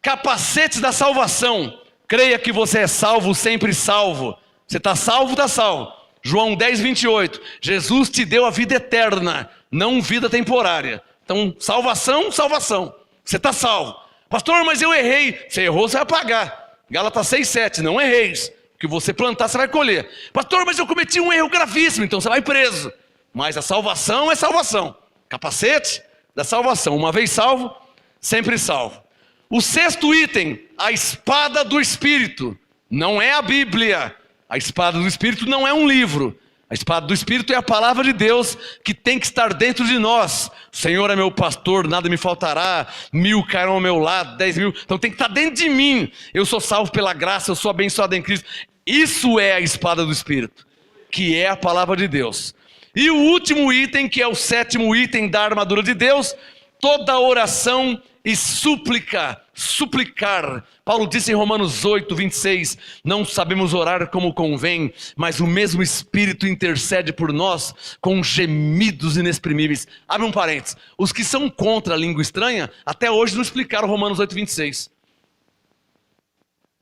capacete da salvação. Creia que você é salvo, sempre salvo. Você está salvo, está salvo. João 10, 28. Jesus te deu a vida eterna, não vida temporária. Então, salvação, salvação. Você está salvo. Pastor, mas eu errei. Você errou, você vai pagar. Gálatas 6, 7, não erreis. O que você plantar, você vai colher. Pastor, mas eu cometi um erro gravíssimo, então você vai preso. Mas a salvação é salvação. Capacete da salvação. Uma vez salvo, sempre salvo. O sexto item, a espada do Espírito. Não é a Bíblia. A espada do Espírito não é um livro. A espada do Espírito é a palavra de Deus que tem que estar dentro de nós. O Senhor é meu pastor, nada me faltará. 1000 cairão ao meu lado, 10.000. Então tem que estar dentro de mim. Eu sou salvo pela graça, eu sou abençoado em Cristo. Isso é a espada do Espírito. que é a palavra de Deus. E o último item, que é o 7º item da armadura de Deus, toda oração e súplica, suplicar. Paulo disse em Romanos 8, 26, não sabemos orar como convém, mas o mesmo Espírito intercede por nós com gemidos inexprimíveis. Abre um parênteses, os que são contra a língua estranha, até hoje não explicaram Romanos 8, 26.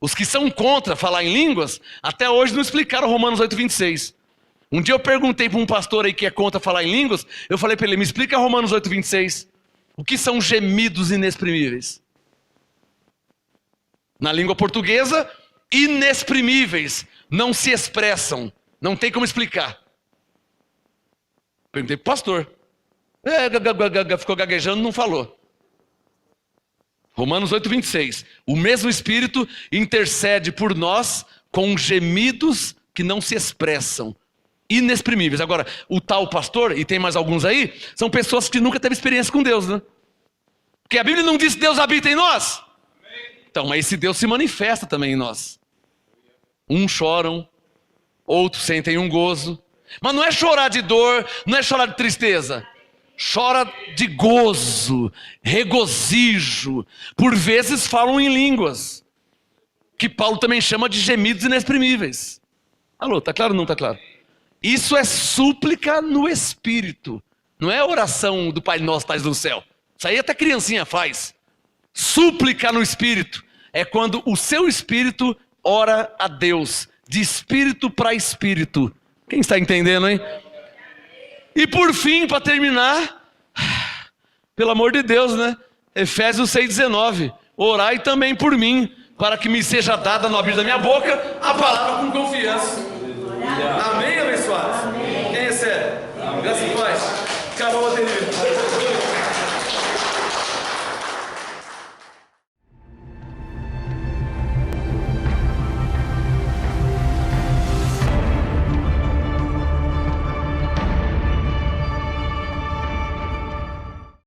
Os que são contra falar em línguas, até hoje não explicaram Romanos 8, 26. Um dia eu perguntei para um pastor aí que é contra falar em línguas, eu falei para ele, me explica Romanos 8, 26. O que são gemidos inexprimíveis? Na língua portuguesa, inexprimíveis, não se expressam, não tem como explicar. Perguntei para o pastor. Ficou gaguejando, não falou. Romanos 8, 26. O mesmo Espírito intercede por nós com gemidos que não se expressam. Inexprimíveis. Agora, o tal pastor, e tem mais alguns aí, são pessoas que nunca teve experiência com Deus, né? Porque a Bíblia não diz que Deus habita em nós. Então, mas esse Deus se manifesta também em nós. Uns choram, outros sentem um gozo. Mas não é chorar de dor, não é chorar de tristeza. Chora de gozo, regozijo. Por vezes falam em línguas, que Paulo também chama de gemidos inexprimíveis. Alô, tá claro ou não tá claro? Isso é súplica no Espírito. Não é oração do Pai Nosso que estás no céu. Isso aí até criancinha faz. Súplica no Espírito é quando o seu Espírito ora a Deus. De espírito para espírito. Quem está entendendo, hein? E por fim, para terminar, pelo amor de Deus, né? Efésios 6,19. Orai também por mim, para que me seja dada no abrir da minha boca a palavra com confiança. Amém, abençoados? Quem recebe? Graças a Deus. Acabou